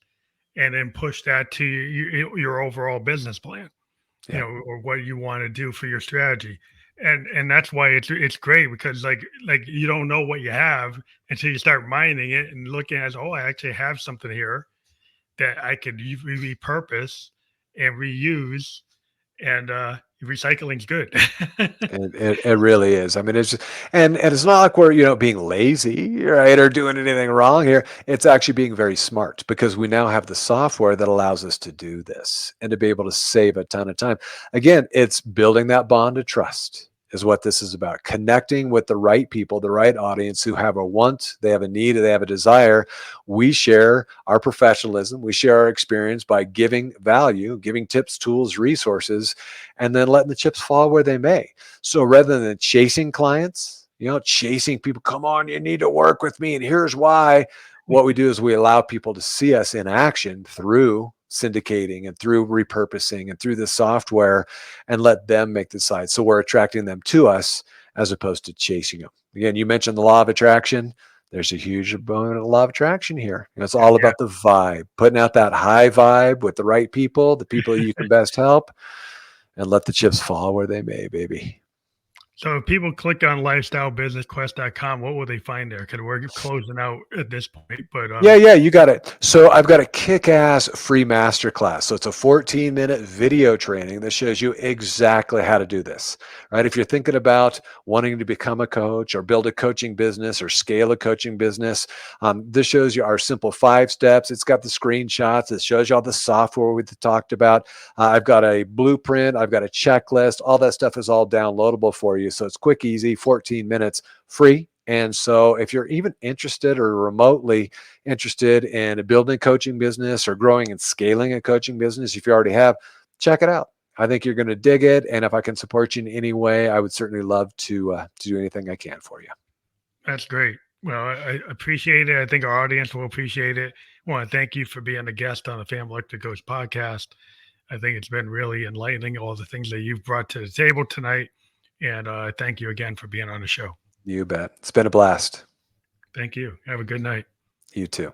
Speaker 1: and then push that to your overall business plan, or what you want to do for your strategy. And that's why it's great, because like you don't know what you have until you start mining it and looking at, I actually have something here that I could repurpose and reuse, and recycling's good.
Speaker 2: It really is. I mean, it's just, and it's not like we're being lazy, right, or doing anything wrong here. It's actually being very smart, because we now have the software that allows us to do this and to be able to save a ton of time. Again, it's building that bond of trust is what this is about. Connecting with the right people, the right audience, who have a want, they have a need, they have a desire. We share our professionalism, we share our experience by giving value, giving tips, tools, resources, and then letting the chips fall where they may. So rather than chasing clients, chasing people, come on, you need to work with me, and here's why. What we do is we allow people to see us in action through syndicating and through repurposing and through the software, and let them make the decide. So we're attracting them to us as opposed to chasing them. Again, you mentioned the law of attraction. There's a huge law of attraction here. It's all about the vibe, putting out that high vibe with the right people, the people you can best help, and let the chips fall where they may, baby.
Speaker 1: So if people click on lifestylebusinessquest.com, what will they find there? Because we're closing out at this point, but
Speaker 2: Yeah, you got it. So I've got a kick-ass free masterclass. So it's a 14-minute video training that shows you exactly how to do this, right? If you're thinking about wanting to become a coach or build a coaching business or scale a coaching business, this shows you our simple 5 steps. It's got the screenshots. It shows you all the software we talked about. I've got a blueprint. I've got a checklist. All that stuff is all downloadable for you. So it's quick, easy, 14 minutes, free. And so if you're even interested or remotely interested in building a coaching business or growing and scaling a coaching business, if you already have, check it out. I think you're going to dig it. And if I can support you in any way, I would certainly love to do anything I can for you.
Speaker 1: that's great. Well, I appreciate it. I think our audience will appreciate it. I want to thank you for being a guest on the Family Electric Coach podcast. I think it's been really enlightening, all the things that you've brought to the table tonight. And thank you again for being on the show.
Speaker 2: You bet. It's been a blast.
Speaker 1: Thank you. Have a good night.
Speaker 2: You too.